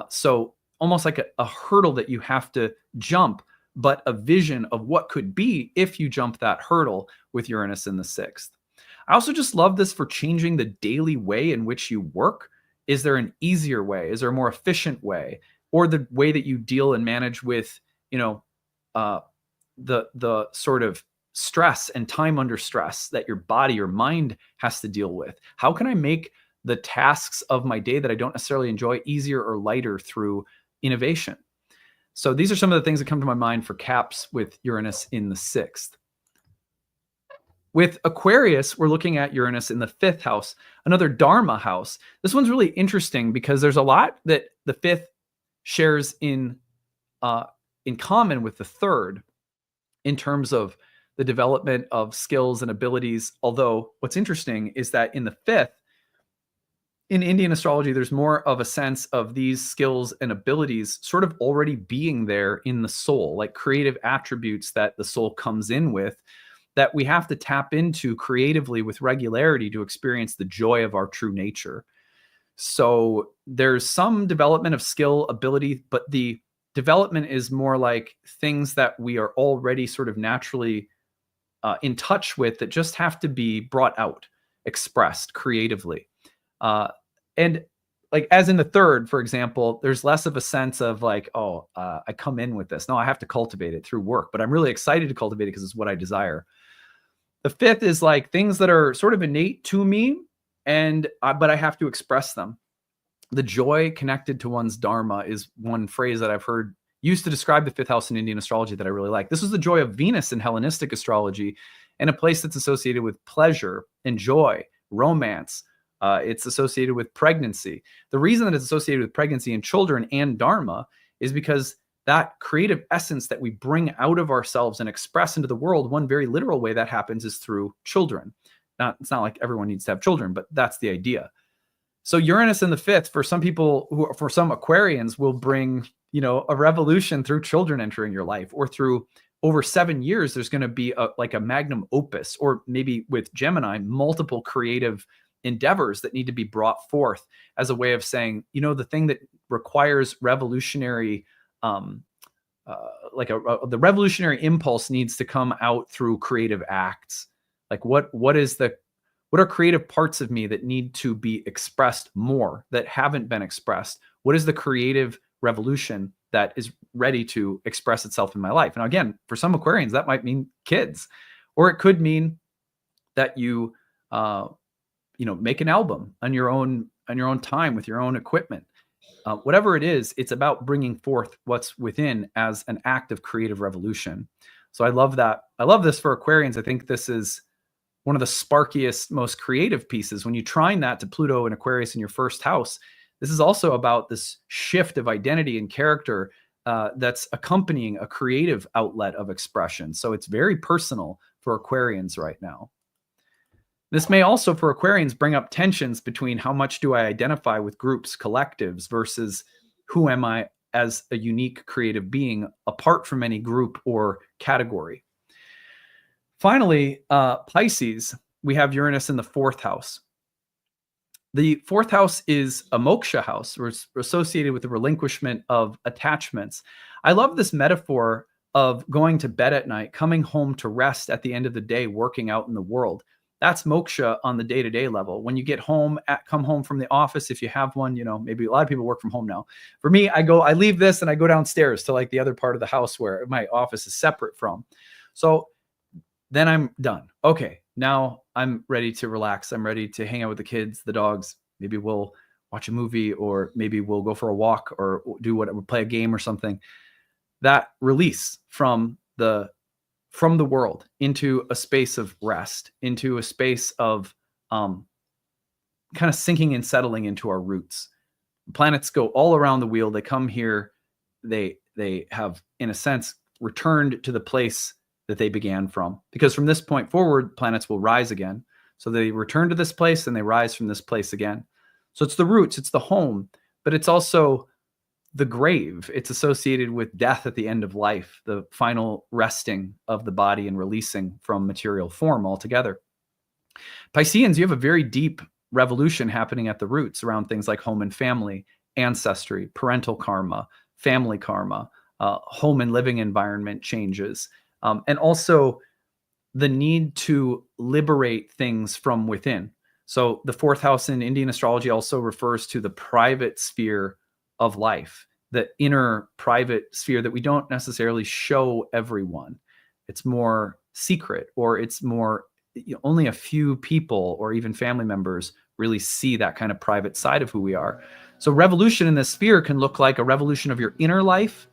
So almost like a hurdle that you have to jump, but a vision of what could be if you jump that hurdle with Uranus in the 6th. I also just love this for changing the daily way in which you work. Is there an easier way? Is there a more efficient way? Or the way that you deal and manage with, the sort of stress and time under stress that your body or mind has to deal with? How can I make the tasks of my day that I don't necessarily enjoy easier or lighter through innovation. So these are some of the things that come to my mind for Caps with Uranus in the 6th. With Aquarius, we're looking at Uranus in the 5th house, another Dharma house. This one's really interesting because there's a lot that the 5th shares in common with the 3rd in terms of the development of skills and abilities. Although what's interesting is that in the 5th, in Indian astrology, there's more of a sense of these skills and abilities sort of already being there in the soul, like creative attributes that the soul comes in with, that we have to tap into creatively with regularity to experience the joy of our true nature. So there's some development of skill, ability, but the development is more like things that we are already sort of naturally in touch with that just have to be brought out, expressed creatively. And like as in the 3rd, for example, there's less of a sense of like, oh, I come in with this. No, I have to cultivate it through work, but I'm really excited to cultivate it because it's what I desire. The 5th is like things that are sort of innate to me, but I have to express them. The joy connected to one's dharma is one phrase that I've heard used to describe the 5th house in Indian astrology that I really like. This is the joy of Venus in Hellenistic astrology, and a place that's associated with pleasure and joy, romance. It's associated with pregnancy. The reason that it's associated with pregnancy and children and dharma is because that creative essence that we bring out of ourselves and express into the world, one very literal way that happens is through children. Now, it's not like everyone needs to have children, but that's the idea. So Uranus in the 5th, for some people, for some Aquarians, will bring, a revolution through children entering your life, or through over 7 years, there's going to be like a magnum opus, or maybe with Gemini, multiple creative endeavors that need to be brought forth as a way of saying, the thing that requires revolutionary the revolutionary impulse needs to come out through creative acts. Like what are creative parts of me that need to be expressed more, that haven't been expressed? What is the creative revolution that is ready to express itself in my life? And again, for some Aquarians, that might mean kids, or it could mean that you make an album on your own time with your own equipment. Whatever it is, it's about bringing forth what's within as an act of creative revolution. So I love that. I love this for Aquarians. I think this is one of the sparkiest, most creative pieces. When you trine that to Pluto and Aquarius in your 1st house, this is also about this shift of identity and character that's accompanying a creative outlet of expression. So it's very personal for Aquarians right now. This may also, for Aquarians, bring up tensions between how much do I identify with groups, collectives, versus who am I as a unique creative being apart from any group or category. Finally, Pisces, we have Uranus in the 4th house. The 4th house is a moksha house, or it's associated with the relinquishment of attachments. I love this metaphor of going to bed at night, coming home to rest at the end of the day, working out in the world. That's moksha on the day-to-day level. When you get home, come home from the office, if you have one, maybe a lot of people work from home now. For me, I leave this and I go downstairs to like the other part of the house where my office is separate from. So then I'm done. Okay, now I'm ready to relax. I'm ready to hang out with the kids, the dogs. Maybe we'll watch a movie, or maybe we'll go for a walk, or play a game or something. That release from the world into a space of rest, into a space of kind of sinking and settling into our roots. Planets go all around the wheel. They come here. They have, in a sense, returned to the place that they began from. Because from this point forward, planets will rise again. So they return to this place and they rise from this place again. So it's the roots, it's the home, but it's also the grave. It's associated with death at the end of life, the final resting of the body and releasing from material form altogether. Pisceans, you have a very deep revolution happening at the roots around things like home and family, ancestry, parental karma, family karma, home and living environment changes, and also the need to liberate things from within. So the 4th house in Indian astrology also refers to the private sphere of life, the inner private sphere that we don't necessarily show everyone. It's more secret, or it's more only a few people or even family members really see that kind of private side of who we are. So revolution in this sphere can look like a revolution of your inner life,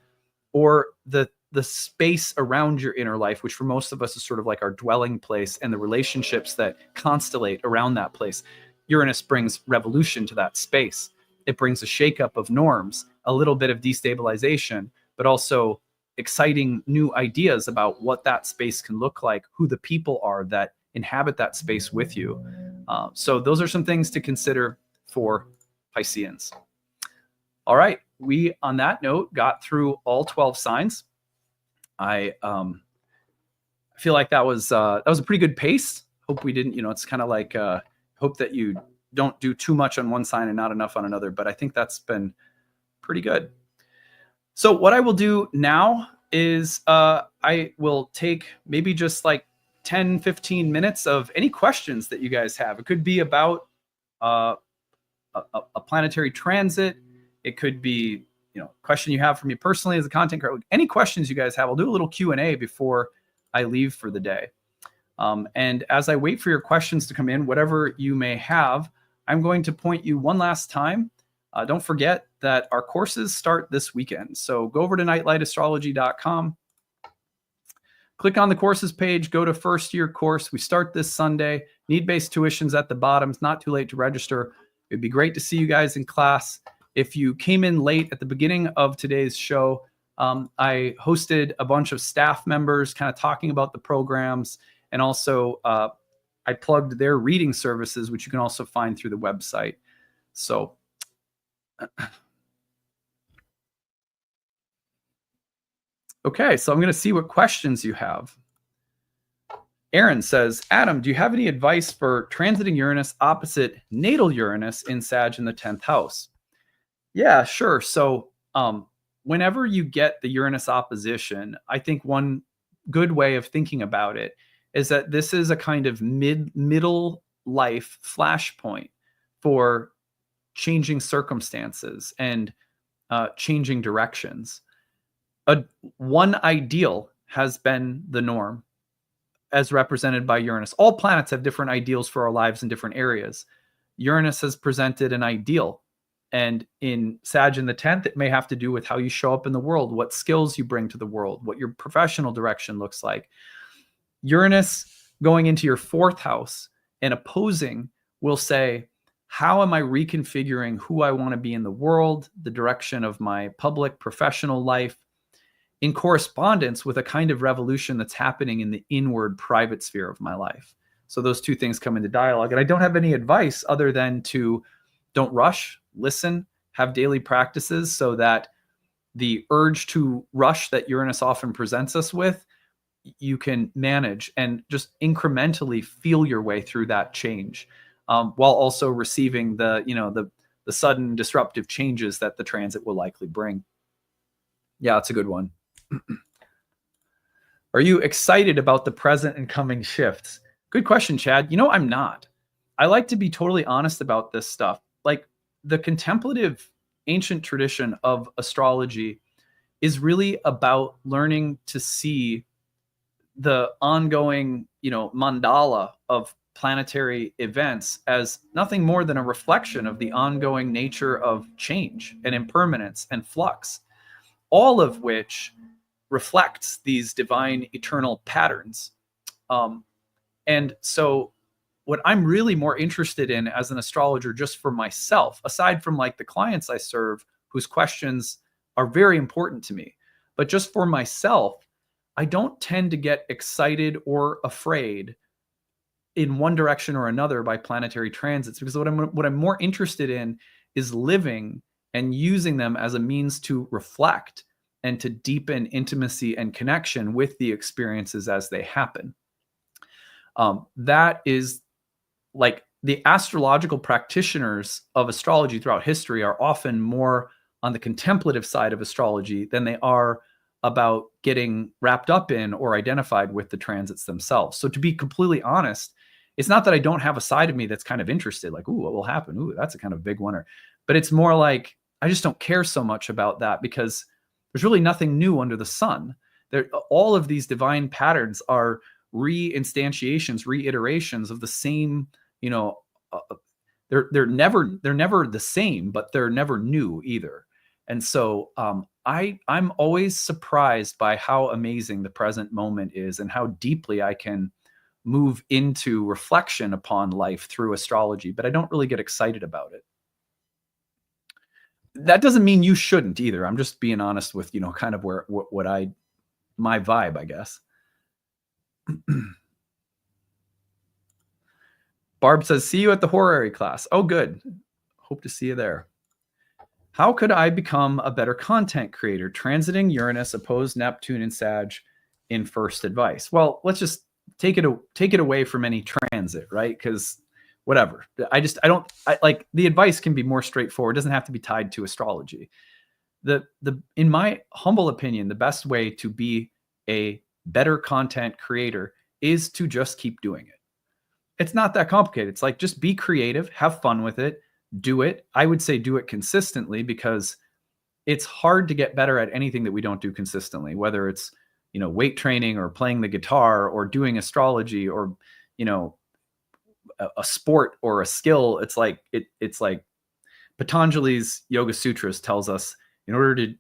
or the space around your inner life, which for most of us is sort of like our dwelling place and the relationships that constellate around that place. Uranus brings revolution to that space. It brings a shakeup of norms, a little bit of destabilization, but also exciting new ideas about what that space can look like, who the people are that inhabit that space with you. So those are some things to consider for Pisceans. All right, we, on that note, got through all 12 signs. I feel like that was a pretty good pace. Hope we didn't, it's kind of like, hope that you don't do too much on one sign and not enough on another, but I think that's been pretty good. So what I will do now is I will take maybe just like 10, 15 minutes of any questions that you guys have. It could be about a planetary transit. It could be, question you have for me personally as a content creator. Any questions you guys have, I'll do a little Q&A before I leave for the day. And as I wait for your questions to come in, whatever you may have, I'm going to point you one last time. Don't forget that our courses start this weekend. So go over to nightlightastrology.com. Click on the courses page, go to first year course. We start this Sunday. Need-based tuition's at the bottom. It's not too late to register. It'd be great to see you guys in class. If you came in late at the beginning of today's show, I hosted a bunch of staff members kind of talking about the programs, and also I plugged their reading services, which you can also find through the website. So okay, so I'm going to see what questions you have. Aaron says, Adam, do you have any advice for transiting Uranus opposite natal Uranus in Sag in the 10th house? Yeah, sure. So whenever you get the Uranus opposition, I think one good way of thinking about it is that this is a kind of middle life flashpoint for changing circumstances and changing directions. One ideal has been the norm as represented by Uranus. All planets have different ideals for our lives in different areas. Uranus has presented an ideal. And in Sag in the 10th, it may have to do with how you show up in the world, what skills you bring to the world, what your professional direction looks like. Uranus going into your 4th house and opposing will say, how am I reconfiguring who I want to be in the world, the direction of my public professional life, in correspondence with a kind of revolution that's happening in the inward private sphere of my life. So those two things come into dialogue. And I don't have any advice other than to don't rush, listen, have daily practices so that the urge to rush that Uranus often presents us with, you can manage and just incrementally feel your way through that change, while also receiving the sudden disruptive changes that the transit will likely bring. Yeah, it's a good one. Are you excited about the present and coming shifts? Good question, Chad. I'm not. I like to be totally honest about this stuff. Like, the contemplative ancient tradition of astrology is really about learning to see the ongoing, mandala of planetary events as nothing more than a reflection of the ongoing nature of change and impermanence and flux, all of which reflects these divine eternal patterns. And so what I'm really more interested in as an astrologer, just for myself, aside from like the clients I serve whose questions are very important to me, but just for myself, I don't tend to get excited or afraid in one direction or another by planetary transits, because what I'm more interested in is living and using them as a means to reflect and to deepen intimacy and connection with the experiences as they happen. That is, like, the astrological practitioners of astrology throughout history are often more on the contemplative side of astrology than they are about getting wrapped up in or identified with the transits themselves. So to be completely honest, it's not that I don't have a side of me that's kind of interested, like, ooh, what will happen? Ooh, that's a kind of big one. But it's more like, I just don't care so much about that because there's really nothing new under the sun. All of these divine patterns are reinstantiations, reiterations of the same, they're never the same, but they're never new either. And so I'm always surprised by how amazing the present moment is and how deeply I can move into reflection upon life through astrology, but I don't really get excited about it. That doesn't mean you shouldn't either. I'm just being honest with, kind of my vibe, I guess. Barb says, see you at the horary class. Oh, good. Hope to see you there. How could I become a better content creator? Transiting Uranus, opposed Neptune and Sag in first advice. Well, let's just take it away from any transit, right? Because whatever. Like the advice can be more straightforward. It doesn't have to be tied to astrology. In my humble opinion, the best way to be a better content creator is to just keep doing it. It's not that complicated. It's like, just be creative, have fun with it, do it. I would say do it consistently, because it's hard to get better at anything that we don't do consistently, whether it's, weight training or playing the guitar or doing astrology or, a sport or a skill. It's like Patanjali's Yoga Sutras tells us, in order to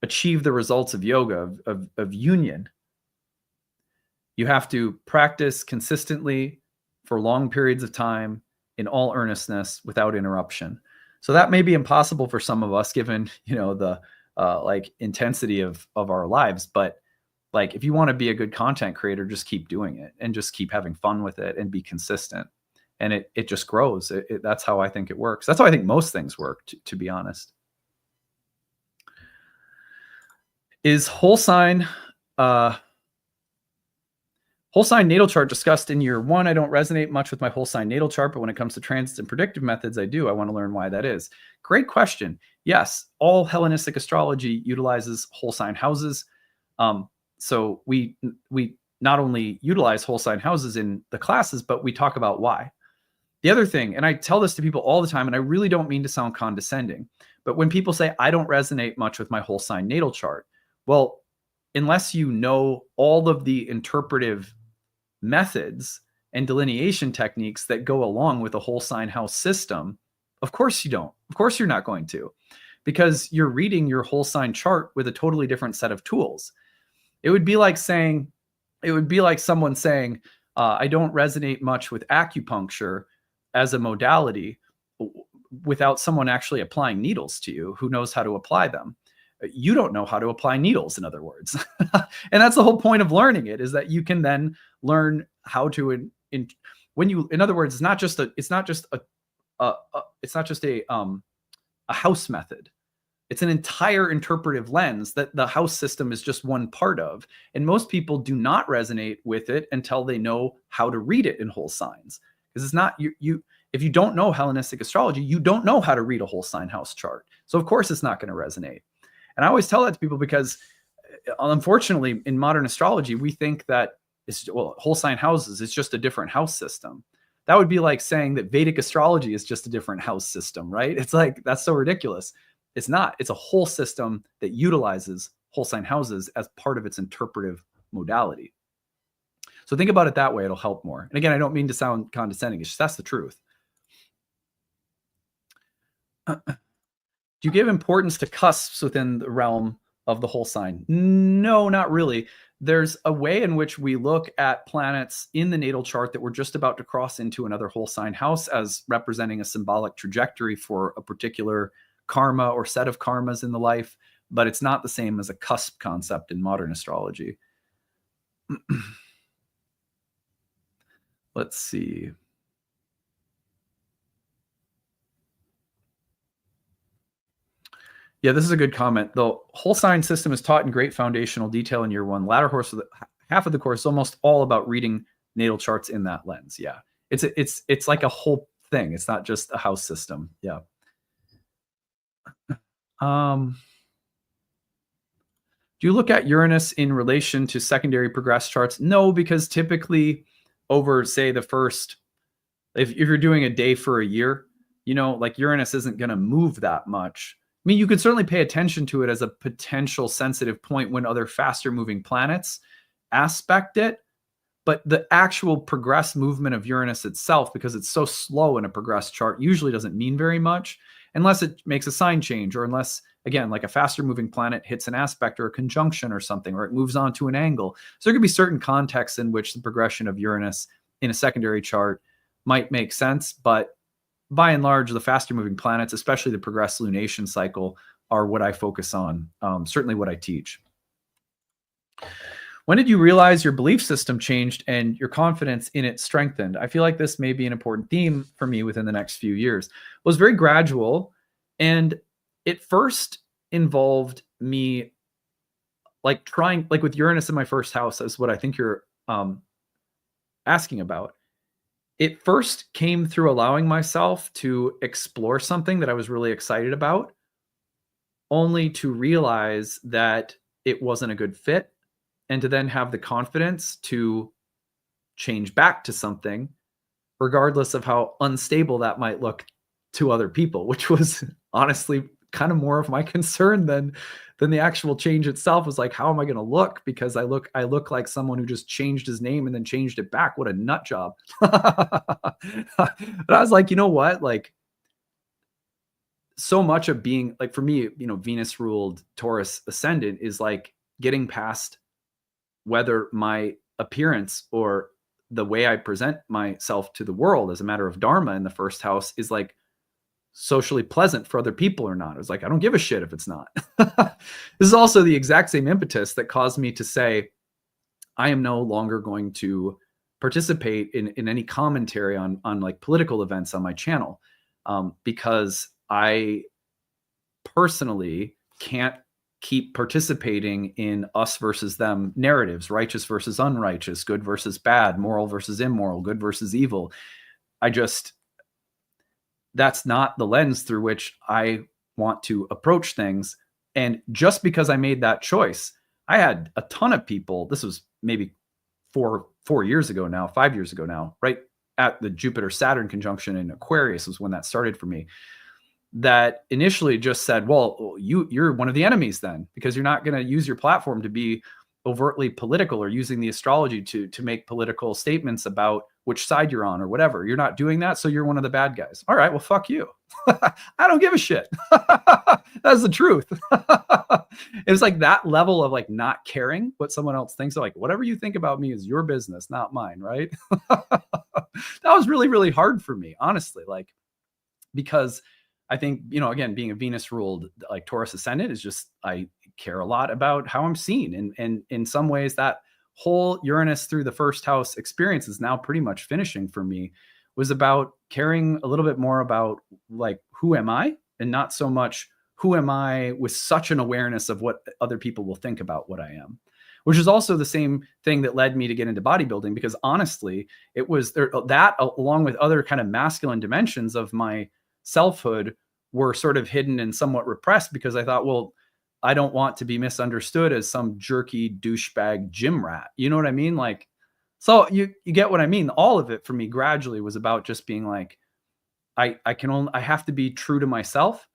achieve the results of yoga, of union, you have to practice consistently for long periods of time in all earnestness without interruption. So that may be impossible for some of us, given, the like intensity of our lives. But like, if you want to be a good content creator, just keep doing it and just keep having fun with it and be consistent. And it just grows. That's how I think it works. That's how I think most things work, to be honest. Is whole sign natal chart discussed in year 1? I don't resonate much with my whole sign natal chart, but when it comes to transits and predictive methods, I do. I want to learn why that is. Great question. Yes, all Hellenistic astrology utilizes whole sign houses. So we not only utilize whole sign houses in the classes, but we talk about why. The other thing, and I tell this to people all the time, and I really don't mean to sound condescending, but when people say, I don't resonate much with my whole sign natal chart, well, unless you know all of the interpretive methods and delineation techniques that go along with a whole sign house system, of course you don't. Of course you're not going to, because you're reading your whole sign chart with a totally different set of tools. It would be like someone saying, I don't resonate much with acupuncture as a modality, without someone actually applying needles to you who knows how to apply them. You don't know how to apply needles, in other words. And that's the whole point of learning it, is that you can then learn how to, in other words, it's not just a house method. It's an entire interpretive lens that the house system is just one part of. And most people do not resonate with it until they know how to read it in whole signs. Because it's not, if you don't know Hellenistic astrology, you don't know how to read a whole sign house chart. So of course it's not going to resonate. And I always tell that to people, because unfortunately in modern astrology, we think that whole sign houses is just a different house system. That would be like saying that Vedic astrology is just a different house system, right? It's like, that's so ridiculous. It's not. It's a whole system that utilizes whole sign houses as part of its interpretive modality. So think about it that way. It'll help more. And again, I don't mean to sound condescending. It's just, that's the truth. Do you give importance to cusps within the realm of the whole sign? No, not really. There's a way in which we look at planets in the natal chart that we're just about to cross into another whole sign house as representing a symbolic trajectory for a particular karma or set of karmas in the life, but it's not the same as a cusp concept in modern astrology. Let's see. Yeah, this is a good comment. The whole sign system is taught in great foundational detail in year 1. Latter half of the course is almost all about reading natal charts in that lens. Yeah, it's like a whole thing. It's not just a house system. Yeah. Do you look at Uranus in relation to secondary progress charts? No, because typically over, say, the first, if you're doing a day for a year, like Uranus isn't going to move that much. I mean, you could certainly pay attention to it as a potential sensitive point when other faster moving planets aspect it, but the actual progressed movement of Uranus itself, because it's so slow in a progressed chart, usually doesn't mean very much unless it makes a sign change, or unless, again, like a faster moving planet hits an aspect or a conjunction or something, or it moves on to an angle. So there could be certain contexts in which the progression of Uranus in a secondary chart might make sense, but by and large, the faster moving planets, especially the progressed lunation cycle, are what I focus on, certainly what I teach. When did you realize your belief system changed and your confidence in it strengthened? I feel like this may be an important theme for me within the next few years. It was very gradual, and it first involved me like trying, like with Uranus in my first house, is what I think you're asking about. It first came through allowing myself to explore something that I was really excited about, only to realize that it wasn't a good fit, and to then have the confidence to change back to something, regardless of how unstable that might look to other people, which was honestly kind of more of my concern than the actual change itself. Was like, how am I going to look? Because I look like someone who just changed his name and then changed it back. What a nut job. But I was like, you know what? Like, so much of being, like, for me, you know, Venus ruled Taurus ascendant is like getting past whether my appearance or the way I present myself to the world as a matter of dharma in the first house is like socially pleasant for other people or not. It was like, I don't give a shit if it's not. This is also the exact same impetus that caused me to say, I am no longer going to participate in any commentary on like political events on my channel, because I personally can't keep participating in us versus them narratives, righteous versus unrighteous, good versus bad, moral versus immoral, good versus evil. That's not the lens through which I want to approach things. And just because I made that choice, I had a ton of people, this was maybe 5 years ago now, right at the Jupiter-Saturn conjunction in Aquarius was when that started for me, that initially just said, well, you're one of the enemies then, because you're not going to use your platform to be overtly political or using the astrology to make political statements about which side you're on or whatever. You're not doing that, so you're one of the bad guys. All right, well, fuck you. I don't give a shit. That's the truth. It was like that level of like not caring what someone else thinks. So like, whatever you think about me is your business, not mine, right? That was really, really hard for me, honestly, like, because I think, you know, again, being a Venus ruled like Taurus ascendant is just, I care a lot about how I'm seen. And in some ways that whole Uranus through the first house experience is now pretty much finishing for me, was about caring a little bit more about like, who am I? And not so much who am I with such an awareness of what other people will think about what I am, which is also the same thing that led me to get into bodybuilding, because honestly, it was there, that along with other kind of masculine dimensions of my selfhood were sort of hidden and somewhat repressed, because I thought, well, I don't want to be misunderstood as some jerky douchebag gym rat. You know what I mean? Like, so you get what I mean? All of it for me gradually was about just being like, I have to be true to myself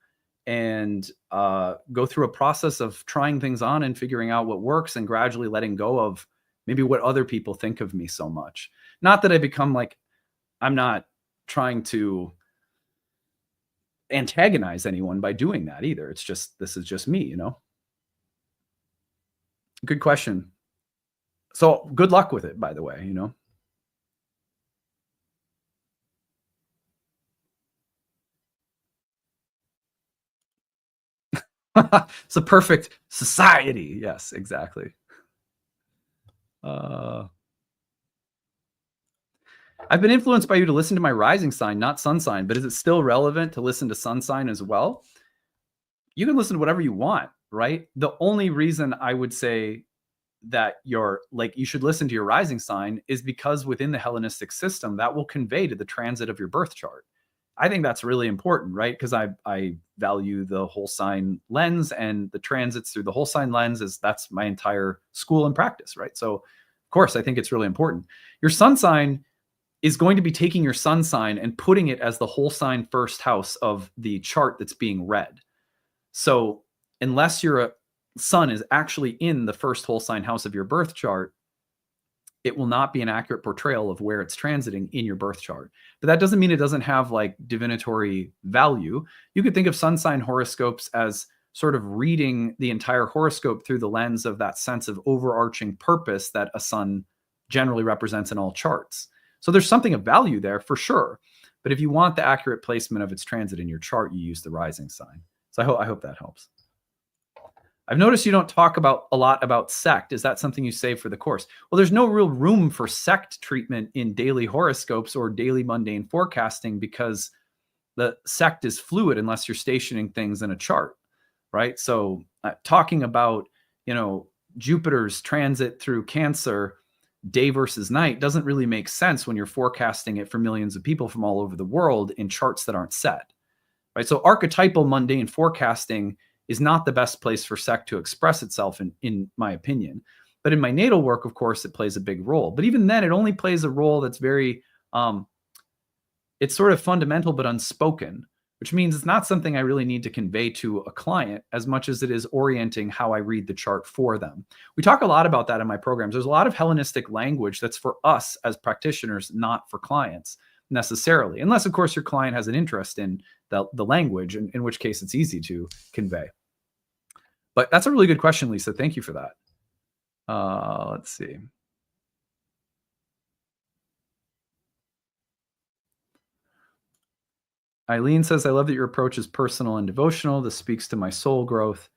and go through a process of trying things on and figuring out what works, and gradually letting go of maybe what other people think of me so much. Not that I become like, I'm not trying to antagonize anyone by doing that either. It's just, this is just me, you know? Good question. So good luck with it, by the way, you know? It's a perfect society. Yes, exactly. I've been influenced by you to listen to my rising sign, not sun sign, but is it still relevant to listen to sun sign as well? You can listen to whatever you want, right? The only reason I would say that you should listen to your rising sign is because within the Hellenistic system, that will convey to the transit of your birth chart. I think that's really important, right? Because I value the whole sign lens, and the transits through the whole sign lens that's my entire school and practice, right? So of course, I think it's really important. Your sun sign is going to be taking your sun sign and putting it as the whole sign first house of the chart that's being read. So unless your sun is actually in the first whole sign house of your birth chart, it will not be an accurate portrayal of where it's transiting in your birth chart. But that doesn't mean it doesn't have like divinatory value. You could think of sun sign horoscopes as sort of reading the entire horoscope through the lens of that sense of overarching purpose that a sun generally represents in all charts. So there's something of value there for sure. But if you want the accurate placement of its transit in your chart, you use the rising sign. So I hope that helps. I've noticed you don't talk a lot about sect. Is that something you save for the course? Well, there's no real room for sect treatment in daily horoscopes or daily mundane forecasting because the sect is fluid unless you're stationing things in a chart, right? So talking about, Jupiter's transit through Cancer day versus night doesn't really make sense when you're forecasting it for millions of people from all over the world in charts that aren't set, right? So archetypal mundane forecasting is not the best place for sect to express itself in my opinion. But in my natal work, of course, it plays a big role. But even then, it only plays a role that's very, it's sort of fundamental but unspoken, which means it's not something I really need to convey to a client as much as it is orienting how I read the chart for them. We talk a lot about that in my programs. There's a lot of Hellenistic language that's for us as practitioners, not for clients necessarily, unless, of course, your client has an interest in the language, in which case it's easy to convey. But that's a really good question, Lisa. Thank you for that. Let's see. Eileen says, I love that your approach is personal and devotional. This speaks to my soul growth.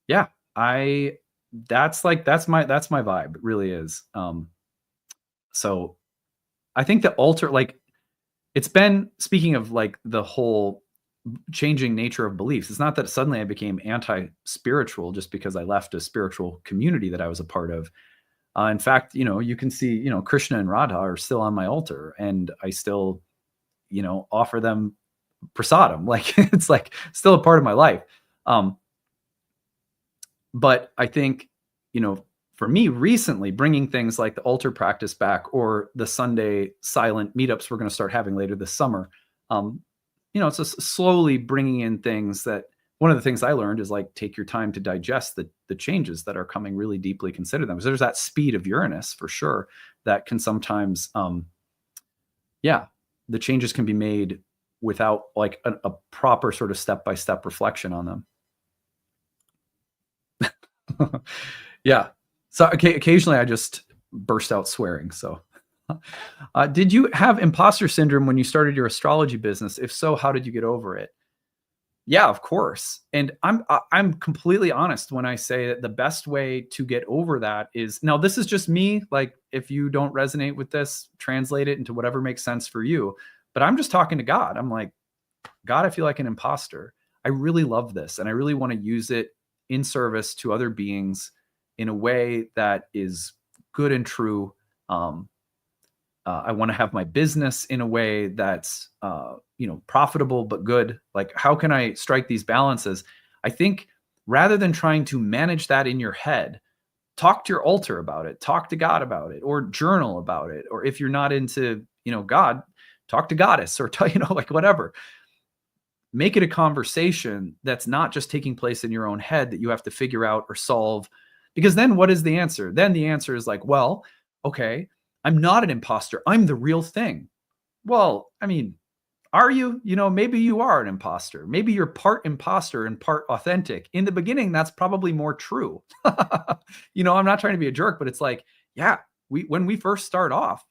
Yeah, that's my vibe. It really is. So I think the altar, like, it's been, speaking of like the whole changing nature of beliefs, it's not that suddenly I became anti-spiritual just because I left a spiritual community that I was a part of. In fact, you can see, Krishna and Radha are still on my altar, and I still, offer them prasadam. Like, it's like still a part of my life. But I think, for me recently, bringing things like the altar practice back or the Sunday silent meetups we're going to start having later this summer, it's just slowly bringing in things that, one of the things I learned is like, take your time to digest the changes that are coming, really deeply consider them. Because there's that speed of Uranus for sure that can sometimes, the changes can be made without like a proper sort of step-by-step reflection on them. Yeah. So occasionally I just burst out swearing. So did you have imposter syndrome when you started your astrology business? If so, how did you get over it? Yeah, of course. And I'm completely honest when I say that the best way to get over that is, now this is just me. Like, if you don't resonate with this, translate it into whatever makes sense for you. But I'm just talking to God. I'm like, God, I feel like an imposter. I really love this. And I really want to use it in service to other beings in a way that is good and true. I want to have my business in a way that's, profitable, but good. Like, how can I strike these balances? I think rather than trying to manage that in your head, talk to your altar about it, talk to God about it, or journal about it. Or if you're not into, God, talk to Goddess, or, like whatever. Make it a conversation that's not just taking place in your own head that you have to figure out or solve. Because then what is the answer? Then the answer is like, well, okay, I'm not an imposter. I'm the real thing. Well, I mean, are you? Maybe you are an imposter. Maybe you're part imposter and part authentic. In the beginning, that's probably more true. I'm not trying to be a jerk, but it's like, yeah, when we first start off,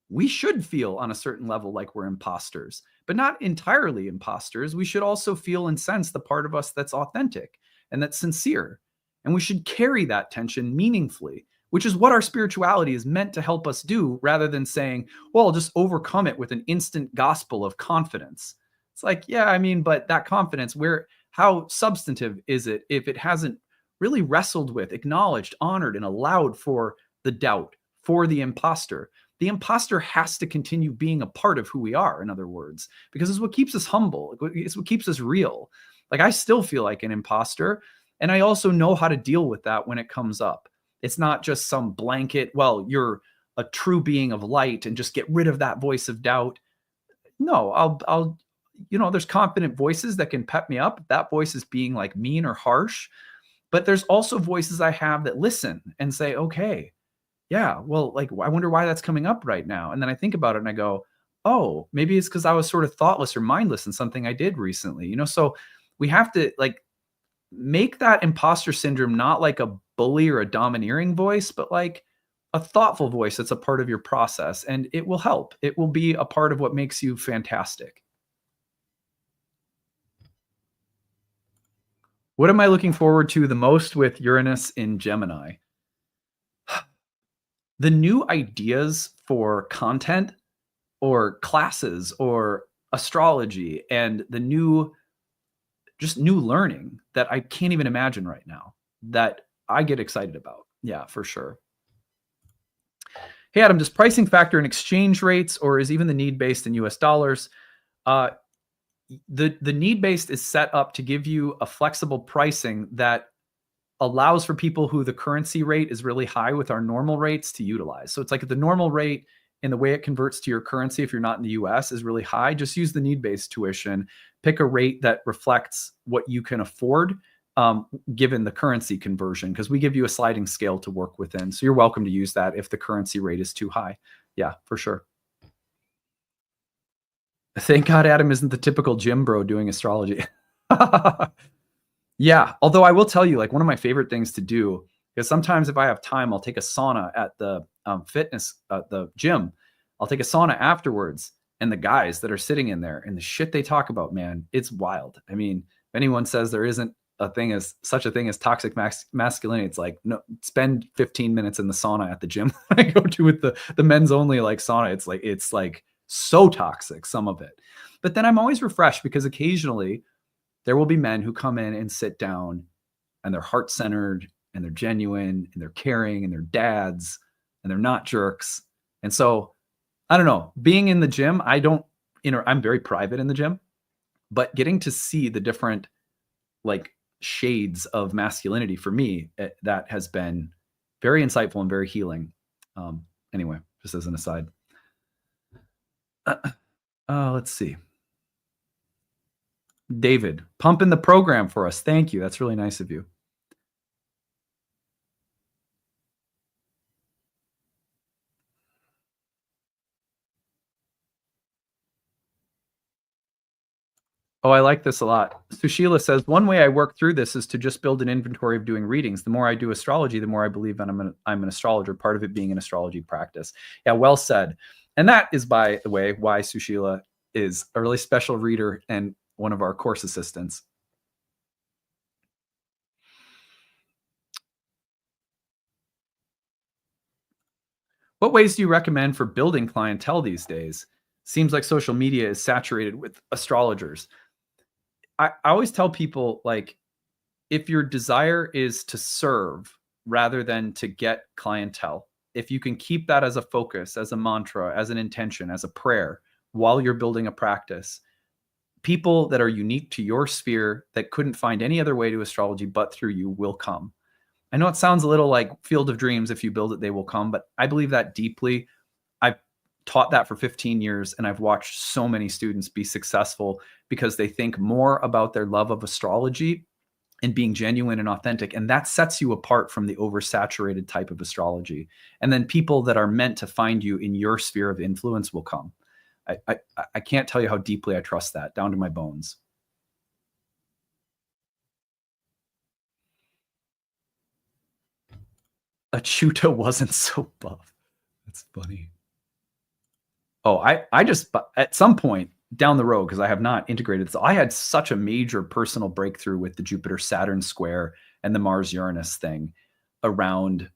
we should feel on a certain level like we're imposters, but not entirely imposters. We should also feel and sense the part of us that's authentic and that's sincere. And we should carry that tension meaningfully, which is what our spirituality is meant to help us do, rather than saying, well, I'll just overcome it with an instant gospel of confidence. It's like, yeah, I mean, but that confidence, how substantive is it if it hasn't really wrestled with, acknowledged, honored, and allowed for the doubt, for the imposter? The imposter has to continue being a part of who we are, in other words, because it's what keeps us humble. It's what keeps us real. Like, I still feel like an imposter, and I also know how to deal with that when it comes up. It's not just some blanket, well, you're a true being of light and just get rid of that voice of doubt. No, I'll there's confident voices that can pep me up. That voice is being like mean or harsh, but there's also voices I have that listen and say, okay, yeah, well, like, I wonder why that's coming up right now. And then I think about it and I go, oh, maybe it's because I was sort of thoughtless or mindless in something I did recently, you know? So we have to like make that imposter syndrome not like a bully or a domineering voice, but like a thoughtful voice that's a part of your process, and it will help. It will be a part of what makes you fantastic. What am I looking forward to the most with Uranus in Gemini? The new ideas for content or classes or astrology, and the new learning that I can't even imagine right now that I get excited about. Yeah, for sure. Hey, Adam, does pricing factor in exchange rates, or is even the need based in US dollars? The need based is set up to give you a flexible pricing that allows for people who the currency rate is really high with our normal rates to utilize. So it's like the normal rate and the way it converts to your currency, if you're not in the US, is really high. Just use the need-based tuition. Pick a rate that reflects what you can afford given the currency conversion, because we give you a sliding scale to work within. So you're welcome to use that if the currency rate is too high. Yeah, for sure. Thank God Adam isn't the typical gym bro doing astrology. Yeah, although I will tell you, like, one of my favorite things to do, because sometimes if I have time, I'll take a sauna at the the gym. I'll take a sauna afterwards, and the guys that are sitting in there and the shit they talk about, man, it's wild. I mean, if anyone says there isn't such a thing as toxic masculinity, it's like, no, spend 15 minutes in the sauna at the gym I go to with the men's only like sauna. It's like so toxic, some of it. But then I'm always refreshed because occasionally there will be men who come in and sit down and they're heart-centered and they're genuine and they're caring and they're dads and they're not jerks. And so, I don't know, being in the gym, I'm very private in the gym, but getting to see the different like shades of masculinity for me, that has been very insightful and very healing. Anyway, just as an aside. Let's see. David, pumping the program for us. Thank you. That's really nice of you. Oh, I like this a lot. Sushila says, one way I work through this is to just build an inventory of doing readings. The more I do astrology, the more I believe I'm an astrologer, part of it being an astrology practice. Yeah, well said. And that is, by the way, why Sushila is a really special reader and one of our course assistants. What ways do you recommend for building clientele these days? Seems like social media is saturated with astrologers. I always tell people, like, if your desire is to serve rather than to get clientele, if you can keep that as a focus, as a mantra, as an intention, as a prayer, while you're building a practice, people that are unique to your sphere that couldn't find any other way to astrology but through you will come. I know it sounds a little like Field of Dreams, if you build it, they will come, but I believe that deeply. I've taught that for 15 years, and I've watched so many students be successful because they think more about their love of astrology and being genuine and authentic, and that sets you apart from the oversaturated type of astrology. And then people that are meant to find you in your sphere of influence will come. I can't tell you how deeply I trust that, down to my bones. Achuta wasn't so buff. That's funny. Oh, I just, at some point down the road, because I have not integrated this, I had such a major personal breakthrough with the Jupiter-Saturn square and the Mars-Uranus thing around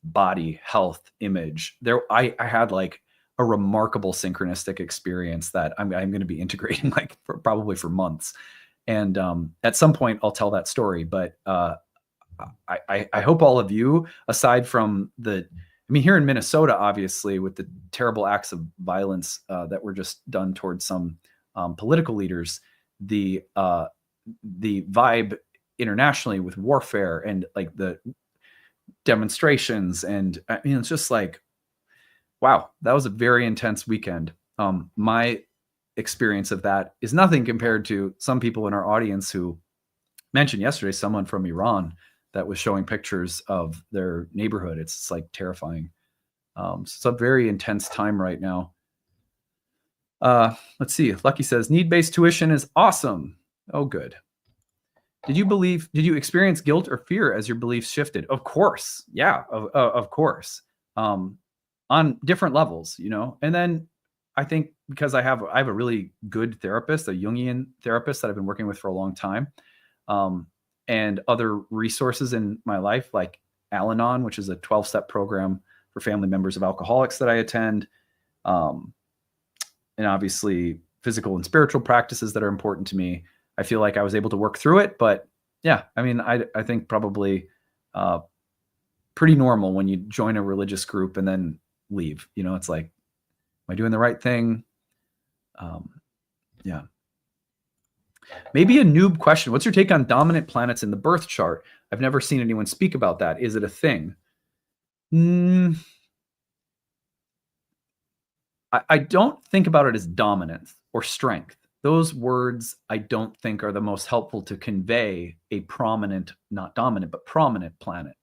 body, health, image. I had like a remarkable synchronistic experience that I'm going to be integrating like probably for months. And at some point I'll tell that story, but I hope all of you, aside from here in Minnesota, obviously, with the terrible acts of violence that were just done towards some political leaders, the vibe internationally with warfare and like the demonstrations, and it's just like, wow, that was a very intense weekend. My experience of that is nothing compared to some people in our audience who mentioned yesterday, someone from Iran that was showing pictures of their neighborhood. It's like terrifying. So it's a very intense time right now. Let's see. Lucky says, need-based tuition is awesome. Oh, good. Did you experience guilt or fear as your beliefs shifted? Of course. Yeah, of course. On different levels, you know. And then I think because I have a really good therapist, a Jungian therapist that I've been working with for a long time, and other resources in my life, like Al-Anon, which is a 12-step program for family members of alcoholics that I attend, and obviously physical and spiritual practices that are important to me. I feel like I was able to work through it, but yeah, I mean, I think probably pretty normal when you join a religious group and then leave. You know, it's like, am I doing the right thing? Yeah. Maybe a noob question. What's your take on dominant planets in the birth chart? I've never seen anyone speak about that. Is it a thing? I don't think about it as dominance or strength. Those words I don't think are the most helpful to convey a prominent, not dominant, but prominent planet.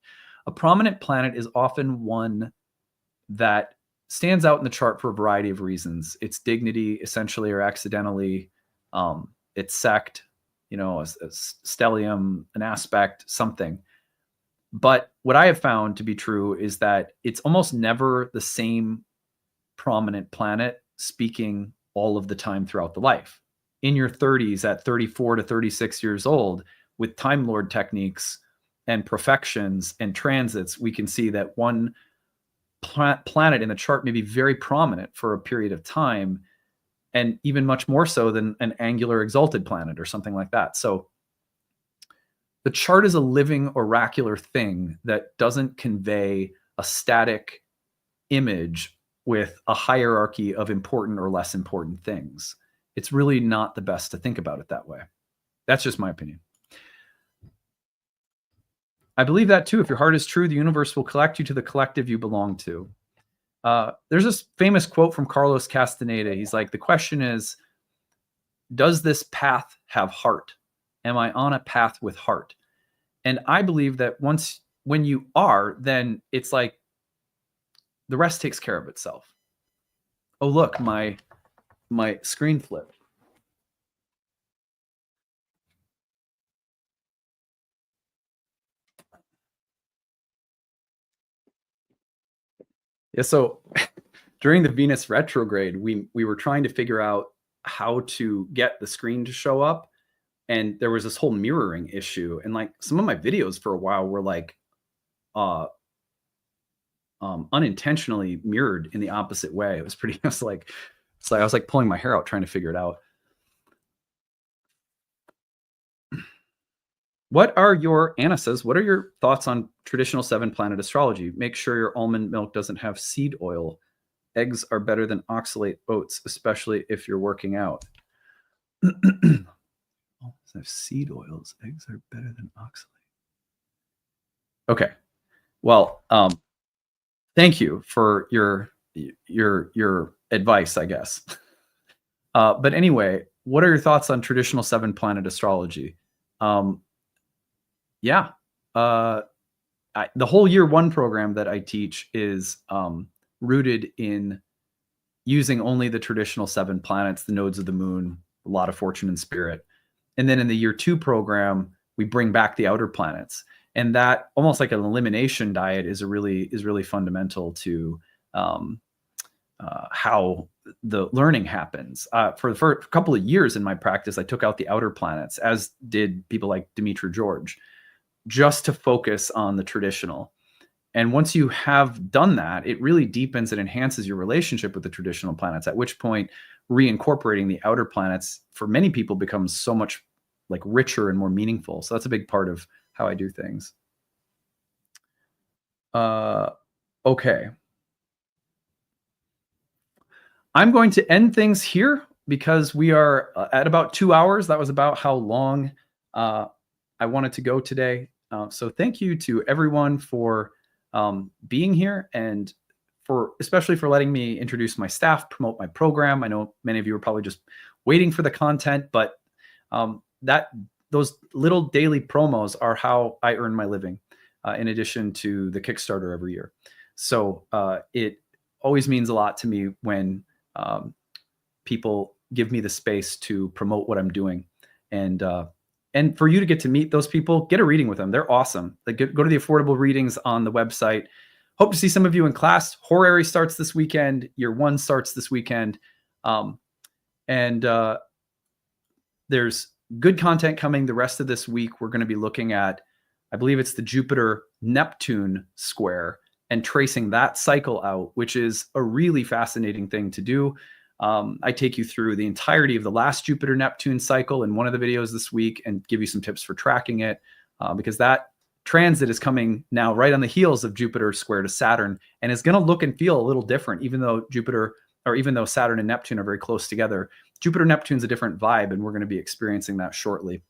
A prominent planet is often one that stands out in the chart for a variety of reasons. Its dignity, essentially or accidentally, its sect, you know, a stellium, an aspect, something. But what I have found to be true is that it's almost never the same prominent planet speaking all of the time throughout the life. In your 30s, at 34 to 36 years old, with Time Lord techniques and profections and transits, we can see that one planet in the chart may be very prominent for a period of time, and even much more so than an angular exalted planet or something like that. So the chart is a living oracular thing that doesn't convey a static image with a hierarchy of important or less important things. It's really not the best to think about it that way. That's just my opinion. I believe that too. If your heart is true, the universe will collect you to the collective you belong to. There's this famous quote from Carlos Castaneda. He's like, the question is, does this path have heart? Am I on a path with heart? And I believe that when you are, then it's like the rest takes care of itself. Oh, look, my screen flipped. Yeah, so during the Venus retrograde, we were trying to figure out how to get the screen to show up. And there was this whole mirroring issue. And like some of my videos for a while were like unintentionally mirrored in the opposite way. It was pretty, it's like I was like pulling my hair out trying to figure it out. Anna says, what are your thoughts on traditional 7-planet astrology? Make sure your almond milk doesn't have seed oil. Eggs are better than oxalate oats, especially if you're working out. Have seed oils. Eggs are better than oxalate. Okay. Well, thank you for your advice, I guess. But anyway, what are your thoughts on traditional 7-planet astrology? Yeah. The whole year 1 program that I teach is rooted in using only the traditional 7 planets, the nodes of the moon, a lot of fortune and spirit. And then in the year 2 program, we bring back the outer planets. And that, almost like an elimination diet, is really fundamental to how the learning happens. For a couple of years in my practice, I took out the outer planets, as did people like Dimitri George, just to focus on the traditional. And once you have done that, it really deepens and enhances your relationship with the traditional planets, at which point reincorporating the outer planets for many people becomes so much like richer and more meaningful. So that's a big part of how I do things. Okay. I'm going to end things here because we are at about 2 hours. That was about how long I wanted to go today. So thank you to everyone for being here, and especially for letting me introduce my staff, promote my program. I know many of you are probably just waiting for the content, but those little daily promos are how I earn my living, in addition to the Kickstarter every year. So it always means a lot to me when people give me the space to promote what I'm doing. And for you to get to meet those people, get a reading with them. They're awesome. Like, go to the affordable readings on the website. Hope to see some of you in class. Horary starts this weekend. Year 1 starts this weekend. There's good content coming the rest of this week. We're going to be looking at, I believe it's the Jupiter-Neptune square, and tracing that cycle out, which is a really fascinating thing to do. I take you through the entirety of the last Jupiter-Neptune cycle in one of the videos this week and give you some tips for tracking it, because that transit is coming now right on the heels of Jupiter square to Saturn, and is going to look and feel a little different, even though Saturn and Neptune are very close together. Jupiter-Neptune's a different vibe, and we're going to be experiencing that shortly.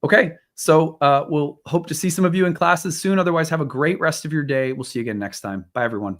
Okay, so we'll hope to see some of you in classes soon. Otherwise, have a great rest of your day. We'll see you again next time. Bye, everyone.